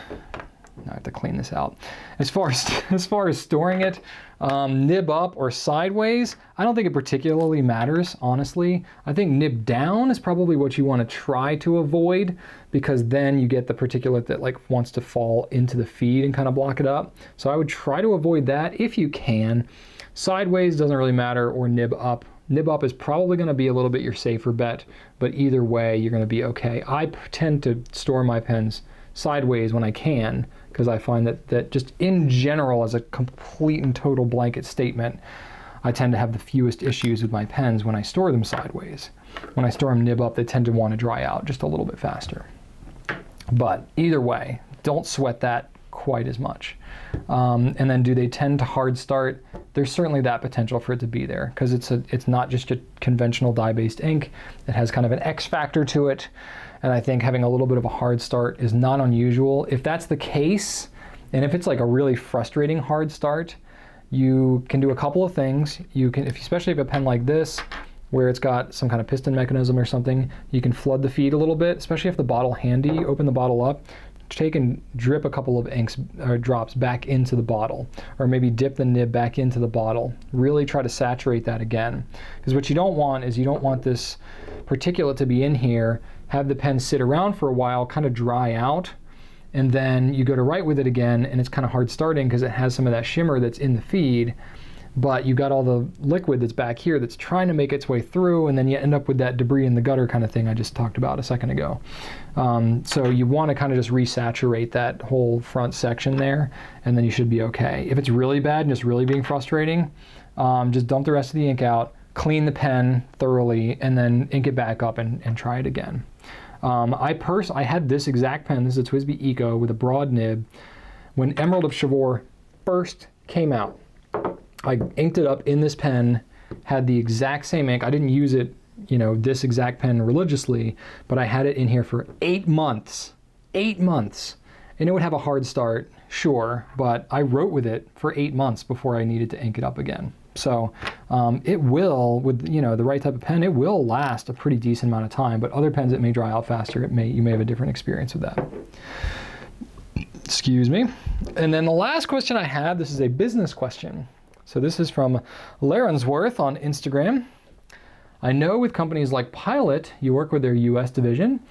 I have to clean this out. As far as storing it, nib up or sideways, I don't think it particularly matters, honestly. I think nib down is probably what you want to try to avoid, because then you get the particulate that like wants to fall into the feed and kind of block it up. So I would try to avoid that if you can. Sideways doesn't really matter, or nib up. Nib up is probably going to be a little bit your safer bet, but either way, you're going to be okay. I tend to store my pens sideways when I can, because I find that just in general, as a complete and total blanket statement, I tend to have the fewest issues with my pens when I store them sideways. When I store them nib up, they tend to want to dry out just a little bit faster. But either way, don't sweat that quite as much. And then do they tend to hard start? There's certainly that potential for it to be there, because it's not just a conventional dye-based ink. It has kind of an X factor to it. And I think having a little bit of a hard start is not unusual. If that's the case, and if it's like a really frustrating hard start, you can do a couple of things. You can, especially if a pen like this, where it's got some kind of piston mechanism or something, you can flood the feed a little bit, especially if the bottle handy. Open the bottle up, take and drip a couple of inks or drops back into the bottle, or maybe dip the nib back into the bottle. Really try to saturate that again, because what you don't want is you don't want this particulate to be in here, have the pen sit around for a while, kind of dry out, and then you go to write with it again, and it's kind of hard starting because it has some of that shimmer that's in the feed, but you've got all the liquid that's back here that's trying to make its way through, and then you end up with that debris in the gutter kind of thing I just talked about a second ago. So you want to kind of just resaturate that whole front section there, and then you should be okay. If it's really bad and just really being frustrating, just dump the rest of the ink out, clean the pen thoroughly, and then ink it back up and try it again. I had this exact pen, this is a TWSBI Eco with a broad nib. When Emerald of Chivor first came out, I inked it up in this pen, had the exact same ink. I didn't use it, this exact pen religiously, but I had it in here for 8 months. 8 months. And it would have a hard start, sure, but I wrote with it for 8 months before I needed to ink it up again. So it will, with the right type of pen, it will last a pretty decent amount of time, but other pens it may dry out faster. You may have a different experience with that. Excuse me. And then the last question I had, this is a business question. So this is from Laronsworth on Instagram. I know with companies like Pilot, you work with their US division,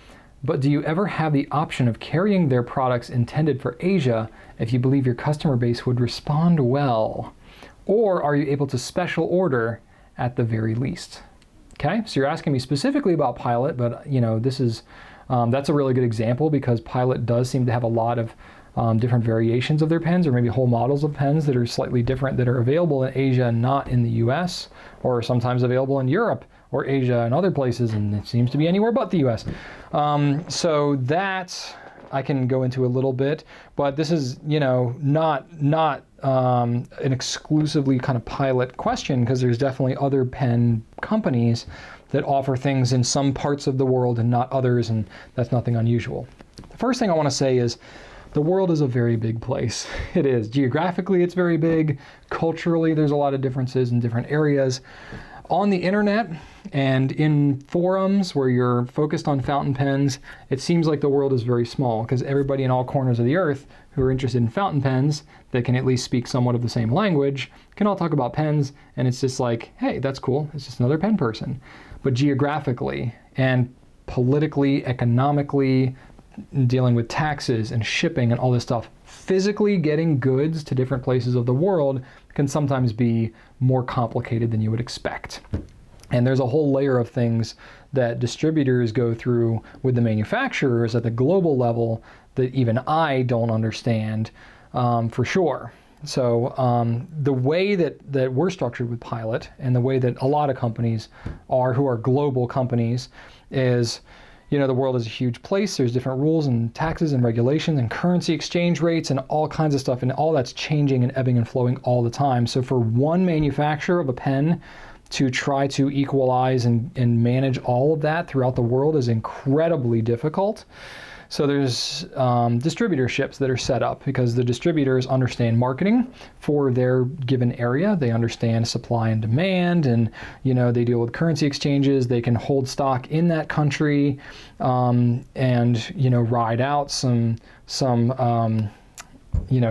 but do you ever have the option of carrying their products intended for Asia if you believe your customer base would respond well? Or are you able to special order at the very least? Okay, so you're asking me specifically about Pilot, but this is, that's a really good example, because Pilot does seem to have a lot of different variations of their pens, or maybe whole models of pens that are slightly different, that are available in Asia and not in the US, or sometimes available in Europe or Asia and other places, and it seems to be anywhere but the US. So that I can go into a little bit, but this is, not an exclusively kind of Pilot question, because there's definitely other pen companies that offer things in some parts of the world and not others, and that's nothing unusual. The first thing I want to say is the world is a very big place. It is. Geographically, it's very big. Culturally, there's a lot of differences in different areas. On the internet and in forums where you're focused on fountain pens, it seems like the world is very small, because everybody in all corners of the earth who are interested in fountain pens that can at least speak somewhat of the same language can all talk about pens, and it's just like, hey, that's cool. It's just another pen person. But geographically and politically, economically, dealing with taxes and shipping and all this stuff, physically getting goods to different places of the world can sometimes be more complicated than you would expect. And there's a whole layer of things that distributors go through with the manufacturers at the global level that even I don't understand for sure. So the way that we're structured with Pilot, and the way that a lot of companies are who are global companies, is the world is a huge place. There's different rules and taxes and regulations and currency exchange rates and all kinds of stuff, and all that's changing and ebbing and flowing all the time. So for one manufacturer of a pen to try to equalize and manage all of that throughout the world is incredibly difficult. So there's distributorships that are set up, because the distributors understand marketing for their given area. They understand supply and demand, and they deal with currency exchanges. They can hold stock in that country, and ride out some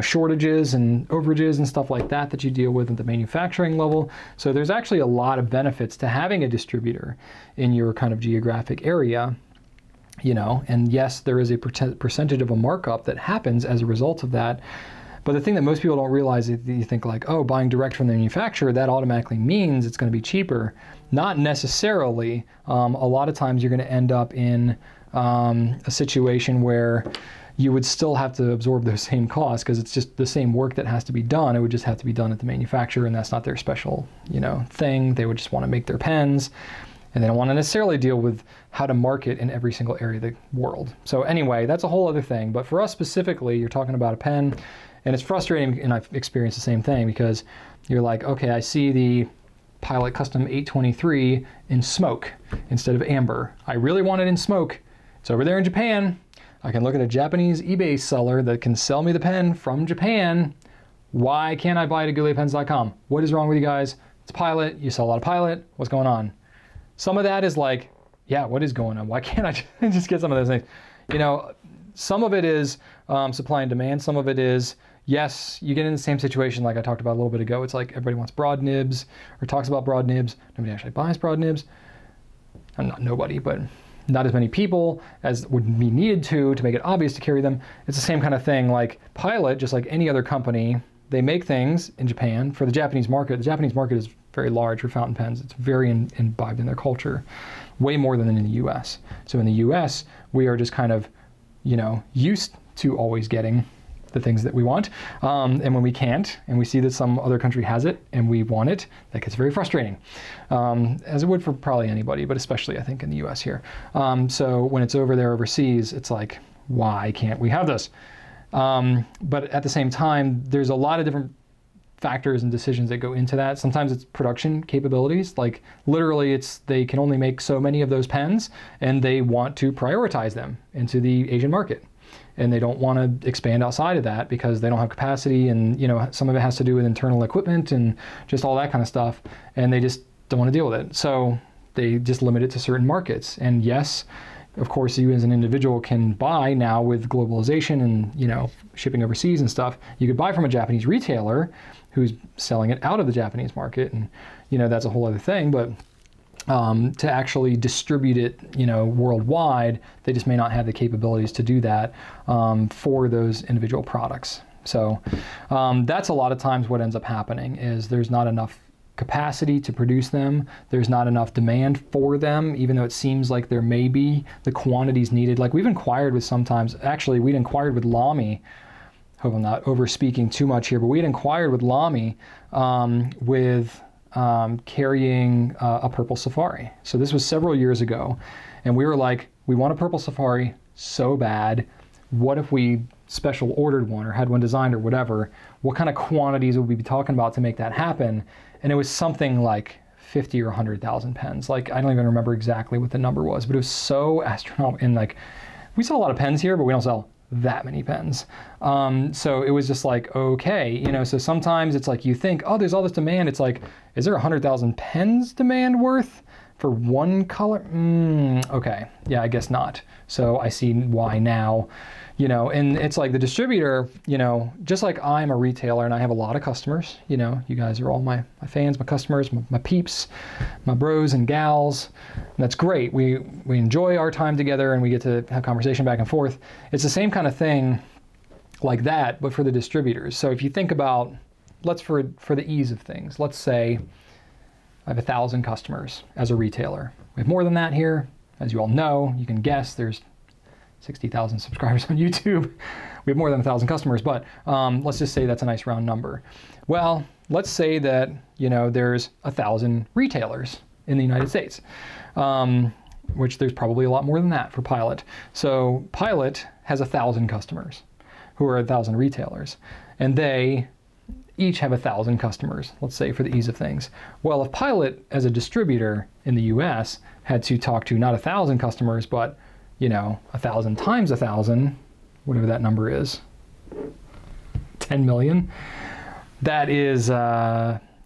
shortages and overages and stuff like that you deal with at the manufacturing level. So there's actually a lot of benefits to having a distributor in your kind of geographic area. And yes, there is a percentage of a markup that happens as a result of that. But the thing that most people don't realize is that you think like, oh, buying direct from the manufacturer, that automatically means it's going to be cheaper. Not necessarily. A lot of times you're going to end up in a situation where you would still have to absorb those same costs, because it's just the same work that has to be done. It would just have to be done at the manufacturer, and that's not their special, thing. They would just want to make their pens. and they don't want to necessarily deal with how to market in every single area of the world. So anyway, that's a whole other thing. But for us specifically, you're talking about a pen, and it's frustrating, and I've experienced the same thing, because you're like, okay, I see the Pilot Custom 823 in smoke instead of amber. I really want it in smoke. It's over there in Japan. I can look at a Japanese eBay seller that can sell me the pen from Japan. Why can't I buy it at gouletpens.com? What is wrong with you guys? It's Pilot. You sell a lot of Pilot. What's going on? Some of that is like, yeah, what is going on? Why can't I just get some of those things? You know, some of it is supply and demand. Some of it is, yes, you get in the same situation like I talked about a little bit ago. It's like everybody wants broad nibs or talks about broad nibs. Nobody actually buys broad nibs. Not nobody, but not as many people as would be needed to make it obvious to carry them. It's the same kind of thing. Like Pilot, just like any other company, they make things in Japan for the Japanese market. The Japanese market is very large for fountain pens. It's very imbibed in their culture, way more than in the US. So in the US, we are just kind of, you know, used to always getting the things that we want. And when we can't, and we see that some other country has it and we want it, that gets very frustrating, as it would for probably anybody, but especially I think in the US here. So when it's over there overseas, it's like, why can't we have this? But at the same time, there's a lot of different factors and decisions that go into that. Sometimes it's production capabilities, like literally they can only make so many of those pens and they want to prioritize them into the Asian market. And they don't want to expand outside of that because they don't have capacity, and you know, some of it has to do with internal equipment and just all that kind of stuff, and they just don't want to deal with it. So they just limit it to certain markets. And yes, of course, you as an individual can buy now with globalization and, you know, shipping overseas and stuff. You could buy from a Japanese retailer who's selling it out of the Japanese market, and you know, that's a whole other thing. But to actually distribute it, you know, worldwide, they just may not have the capabilities to do that for those individual products. So that's a lot of times what ends up happening is there's not enough capacity to produce them. There's not enough demand for them, even though it seems like there may be the quantities needed. Like we've inquired with sometimes, actually we'd inquired with Lamy. Hope I'm not over speaking too much here, but we had inquired with Lamy with carrying a purple safari. So this was several years ago, and we were like, we want a purple safari so bad. What if we special ordered one or had one designed or whatever? What kind of quantities would we be talking about to make that happen? And it was something like 50 or 100,000 pens. Like, I don't even remember exactly what the number was, but it was so astronomical. And like, we sell a lot of pens here, but we don't sell that many pens. So it was just like, okay, you know, so sometimes it's like you think, oh, there's all this demand. It's like, is there 100,000 pens demand worth for one color? Okay, yeah, I guess not. So I see why now, you know, and it's like the distributor, you know, just like I'm a retailer and I have a lot of customers, you know, you guys are all my fans, my customers, my peeps, my bros and gals, and that's great. We enjoy our time together and we get to have conversation back and forth. It's the same kind of thing like that, but for the distributors. So if you think about, for the ease of things, let's say I have 1,000 customers as a retailer. We have more than that here. As you all know, you can guess there's 60,000 subscribers on YouTube. We have more than 1,000 customers, but let's just say that's a nice round number. Well, let's say that, you know, there's 1,000 retailers in the United States, which there's probably a lot more than that for Pilot. So Pilot has 1,000 customers who are 1,000 retailers, and they each have 1,000 customers, let's say, for the ease of things. Well, if Pilot as a distributor in the US had to talk to not 1,000 customers, but, you know, 1,000 times 1,000, whatever that number is, 10 million, that is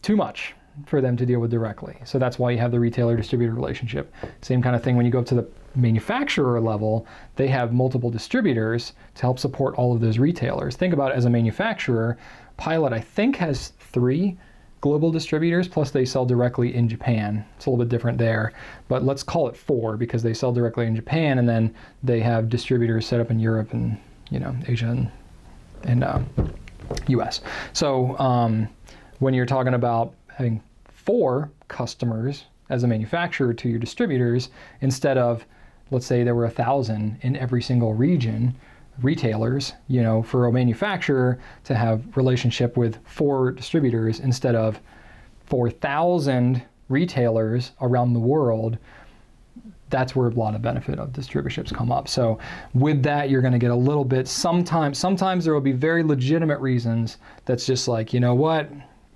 too much for them to deal with directly. So that's why you have the retailer-distributor relationship. Same kind of thing when you go up to the manufacturer level, they have multiple distributors to help support all of those retailers. Think about it as a manufacturer. Pilot, I think, has 3 global distributors, plus they sell directly in Japan. It's a little bit different there, but let's call it 4 because they sell directly in Japan, and then they have distributors set up in Europe and, you know, Asia and US. So when you're talking about having 4 customers as a manufacturer to your distributors, instead of, let's say there were 1,000 in every single region, retailers, you know, for a manufacturer to have relationship with 4 distributors instead of 4,000 retailers around the world, that's where a lot of benefit of distributorships come up. So with that, you're going to get a little bit, sometimes there will be very legitimate reasons that's just like, you know what,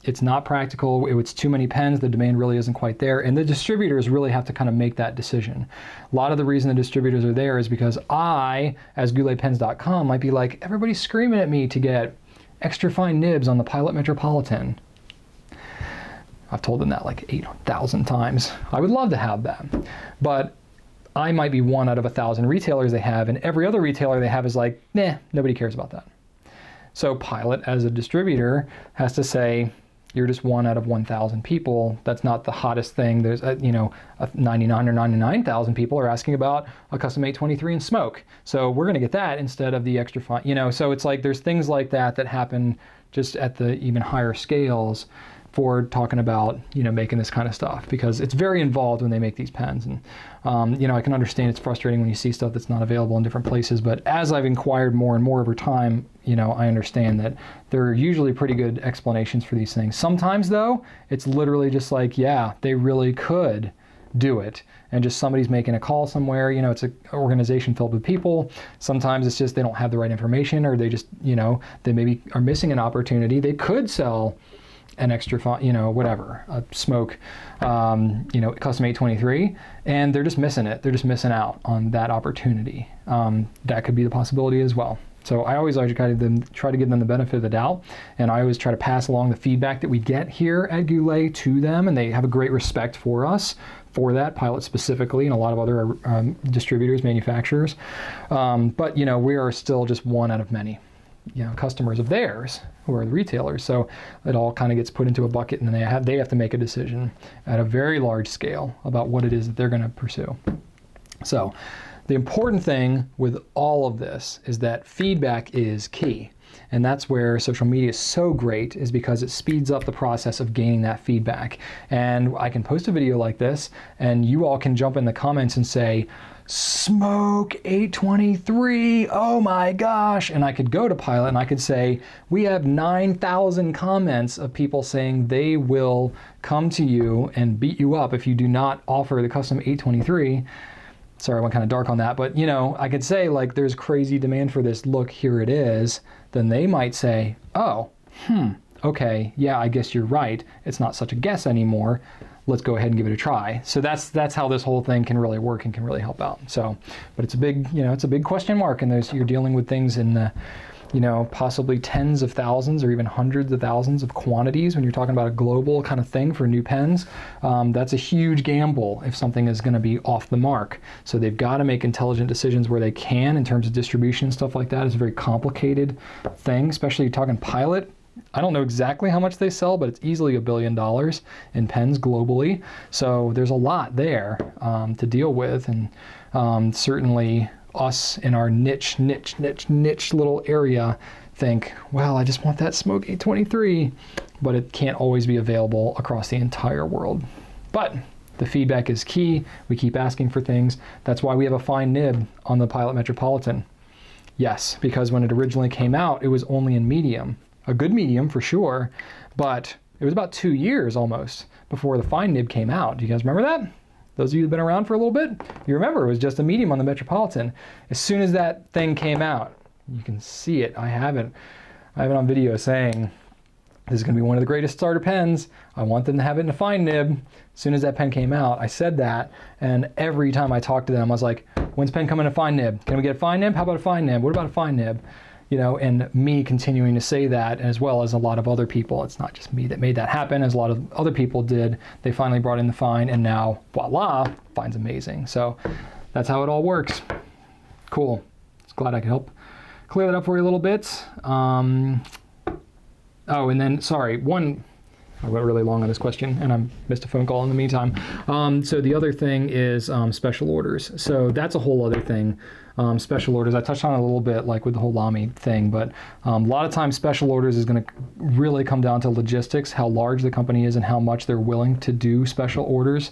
it's not practical, it's too many pens, the demand really isn't quite there, and the distributors really have to kind of make that decision. A lot of the reason the distributors are there is because I, as gouletpens.com, might be like, everybody's screaming at me to get extra fine nibs on the Pilot Metropolitan. I've told them that like 8,000 times. I would love to have that, but I might be one out of 1,000 retailers they have, and every other retailer they have is like, nah, nobody cares about that. So Pilot, as a distributor, has to say, you're just one out of 1,000 people. That's not the hottest thing. There's, 99 or 99,000 people are asking about a custom 823 in smoke. So we're going to get that instead of the extra fine, so it's like there's things like that that happen just at the even higher scales for talking about, making this kind of stuff, because it's very involved when they make these pens. And, I can understand it's frustrating when you see stuff that's not available in different places, but as I've inquired more and more over time, I understand that there are usually pretty good explanations for these things. Sometimes though, it's literally just like, yeah, they really could do it, and just somebody's making a call somewhere, it's an organization filled with people. Sometimes it's just they don't have the right information, or they just, they maybe are missing an opportunity. They could sell an extra, whatever, a smoke, custom 823, and they're just missing it. They're just missing out on that opportunity. That could be the possibility as well. So I always try to give them the benefit of the doubt, and I always try to pass along the feedback that we get here at Goulet to them, and they have a great respect for us for that, Pilot specifically, and a lot of other distributors, manufacturers. But we are still just one out of many, customers of theirs who are the retailers. So it all kind of gets put into a bucket, and then they have to make a decision at a very large scale about what it is that they're going to pursue. So the important thing with all of this is that feedback is key. And that's where social media is so great, is because it speeds up the process of gaining that feedback. And I can post a video like this, and you all can jump in the comments and say, smoke 823, oh my gosh. And I could go to Pilot and I could say, we have 9,000 comments of people saying they will come to you and beat you up if you do not offer the custom 823. Sorry, I went kind of dark on that, but I could say like, there's crazy demand for this, look, here it is. Then they might say, oh, okay, yeah, I guess you're right. It's not such a guess anymore. Let's go ahead and give it a try. So that's how this whole thing can really work and can really help out. So, but it's a big, it's a big question mark, and you're dealing with things in the, possibly tens of thousands or even hundreds of thousands of quantities when you're talking about a global kind of thing for new pens. That's a huge gamble if something is going to be off the mark. So they've got to make intelligent decisions where they can in terms of distribution and stuff like that. It's a very complicated thing, especially talking Pilot. I don't know exactly how much they sell, but it's easily $1 billion in pens globally. So there's a lot there to deal with, and certainly us in our niche little area think, well, I just want that smoke 823, but it can't always be available across the entire world. But the feedback is key. We keep asking for things. That's why we have a fine nib on the Pilot Metropolitan. Yes, because when it originally came out, it was only in medium. A good medium for sure, but it was about 2 years almost before the fine nib came out. Do you guys remember that? Those of you who've been around for a little bit, you remember it was just a medium on the Metropolitan. As soon as that thing came out, you can see it. I have it on video saying, this is going to be one of the greatest starter pens. I want them to have it in a fine nib. As soon as that pen came out, I said that, and every time I talked to them, I was like, when's pen coming in a fine nib? Can we get a fine nib? How about a fine nib? What about a fine nib? And me continuing to say that, as well as a lot of other people. It's not just me that made that happen, as a lot of other people did. They finally brought in the fine, and now, voila, fine's amazing. So that's how it all works. Cool. Just glad I could help clear that up for you a little bit. Oh, and then, sorry, I went really long on this question, and I missed a phone call in the meantime. So the other thing is special orders. So that's a whole other thing. Special orders, I touched on it a little bit, like with the whole Lamy thing, but a lot of times special orders is going to really come down to logistics, how large the company is and how much they're willing to do special orders.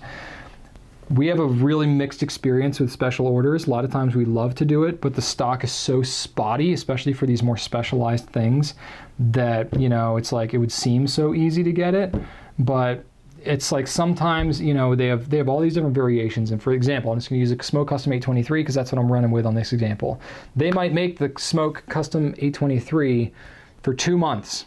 We have a really mixed experience with special orders. A lot of times we love to do it, but the stock is so spotty, especially for these more specialized things, that, it's like it would seem so easy to get it, but it's like sometimes, you know, they have all these different variations. And for example, I'm just going to use a Smoke Custom 823 because that's what I'm running with on this example. They might make the Smoke Custom 823 for 2 months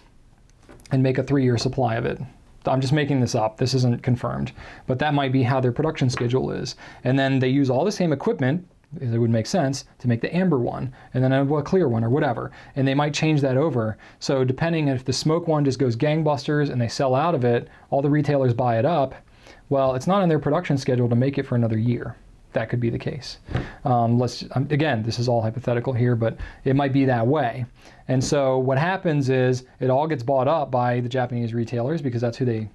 and make a 3-year supply of it. I'm just making this up. This isn't confirmed, but that might be how their production schedule is. And then they use all the same equipment, it would make sense, to make the amber one and then a clear one or whatever. And they might change that over. So depending if the smoke one just goes gangbusters and they sell out of it, all the retailers buy it up, well, it's not in their production schedule to make it for another year. That could be the case. Again, this is all hypothetical here, but it might be that way. And so what happens is it all gets bought up by the Japanese retailers because that's who they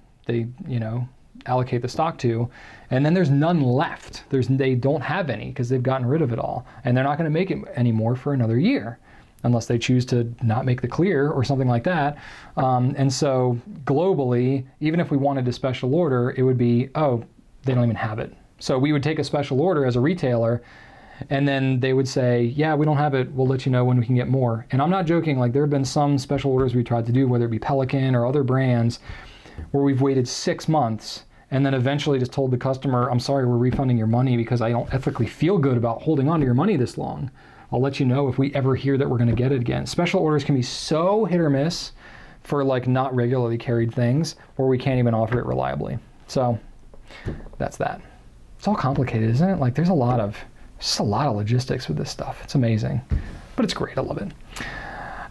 you know, allocate the stock to, and then there's none left. They don't have any because they've gotten rid of it all, and they're not going to make it anymore for another year unless they choose to not make the clear or something like that. And so globally, even if we wanted a special order, it would be, oh, they don't even have it. So we would take a special order as a retailer, and then they would say, yeah, we don't have it, we'll let you know when we can get more. And I'm not joking, like there have been some special orders we tried to do, whether it be Pelican or other brands, where we've waited 6 months and then eventually just told the customer, I'm sorry, we're refunding your money because I don't ethically feel good about holding on to your money this long. I'll let you know if we ever hear that we're gonna get it again. Special orders can be so hit or miss for like not regularly carried things, or we can't even offer it reliably. So that's that. It's all complicated, isn't it? Like there's just a lot of logistics with this stuff. It's amazing, but it's great, I love it.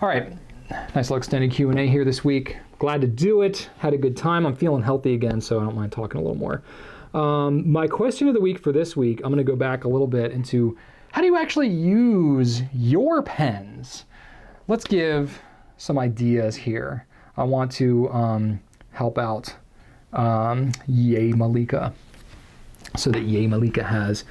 All right, nice little extended Q&A here this week. Glad to do it, had a good time. I'm feeling healthy again, so I don't mind talking a little more. My question of the week for this week, I'm gonna go back a little bit into how do you actually use your pens? Let's give some ideas here. I want to help out Yaymalika, so that Yaymalika has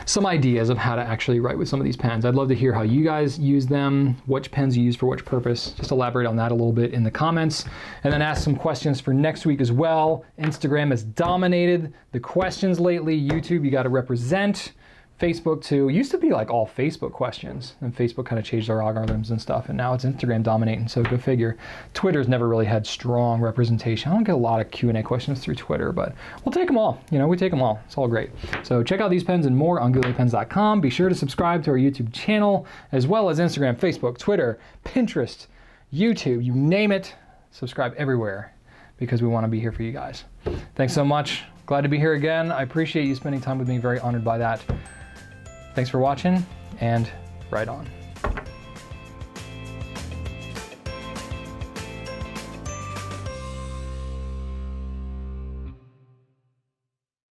some ideas of how to actually write with some of these pens. I'd love to hear how you guys use them, which pens you use for which purpose. Just elaborate on that a little bit in the comments, and then ask some questions for next week as well. Instagram has dominated the questions lately. YouTube, you got to represent. Facebook too. It used to be like all Facebook questions, and Facebook kind of changed their algorithms and stuff, and now it's Instagram dominating, so go figure. Twitter's never really had strong representation. I don't get a lot of Q&A questions through Twitter, but we'll take them all. You know, we take them all. It's all great. So check out these pens and more on gouletpens.com. Be sure to subscribe to our YouTube channel, as well as Instagram, Facebook, Twitter, Pinterest, YouTube, you name it. Subscribe everywhere because we want to be here for you guys. Thanks so much. Glad to be here again. I appreciate you spending time with me. Very honored by that. Thanks for watching, and write on.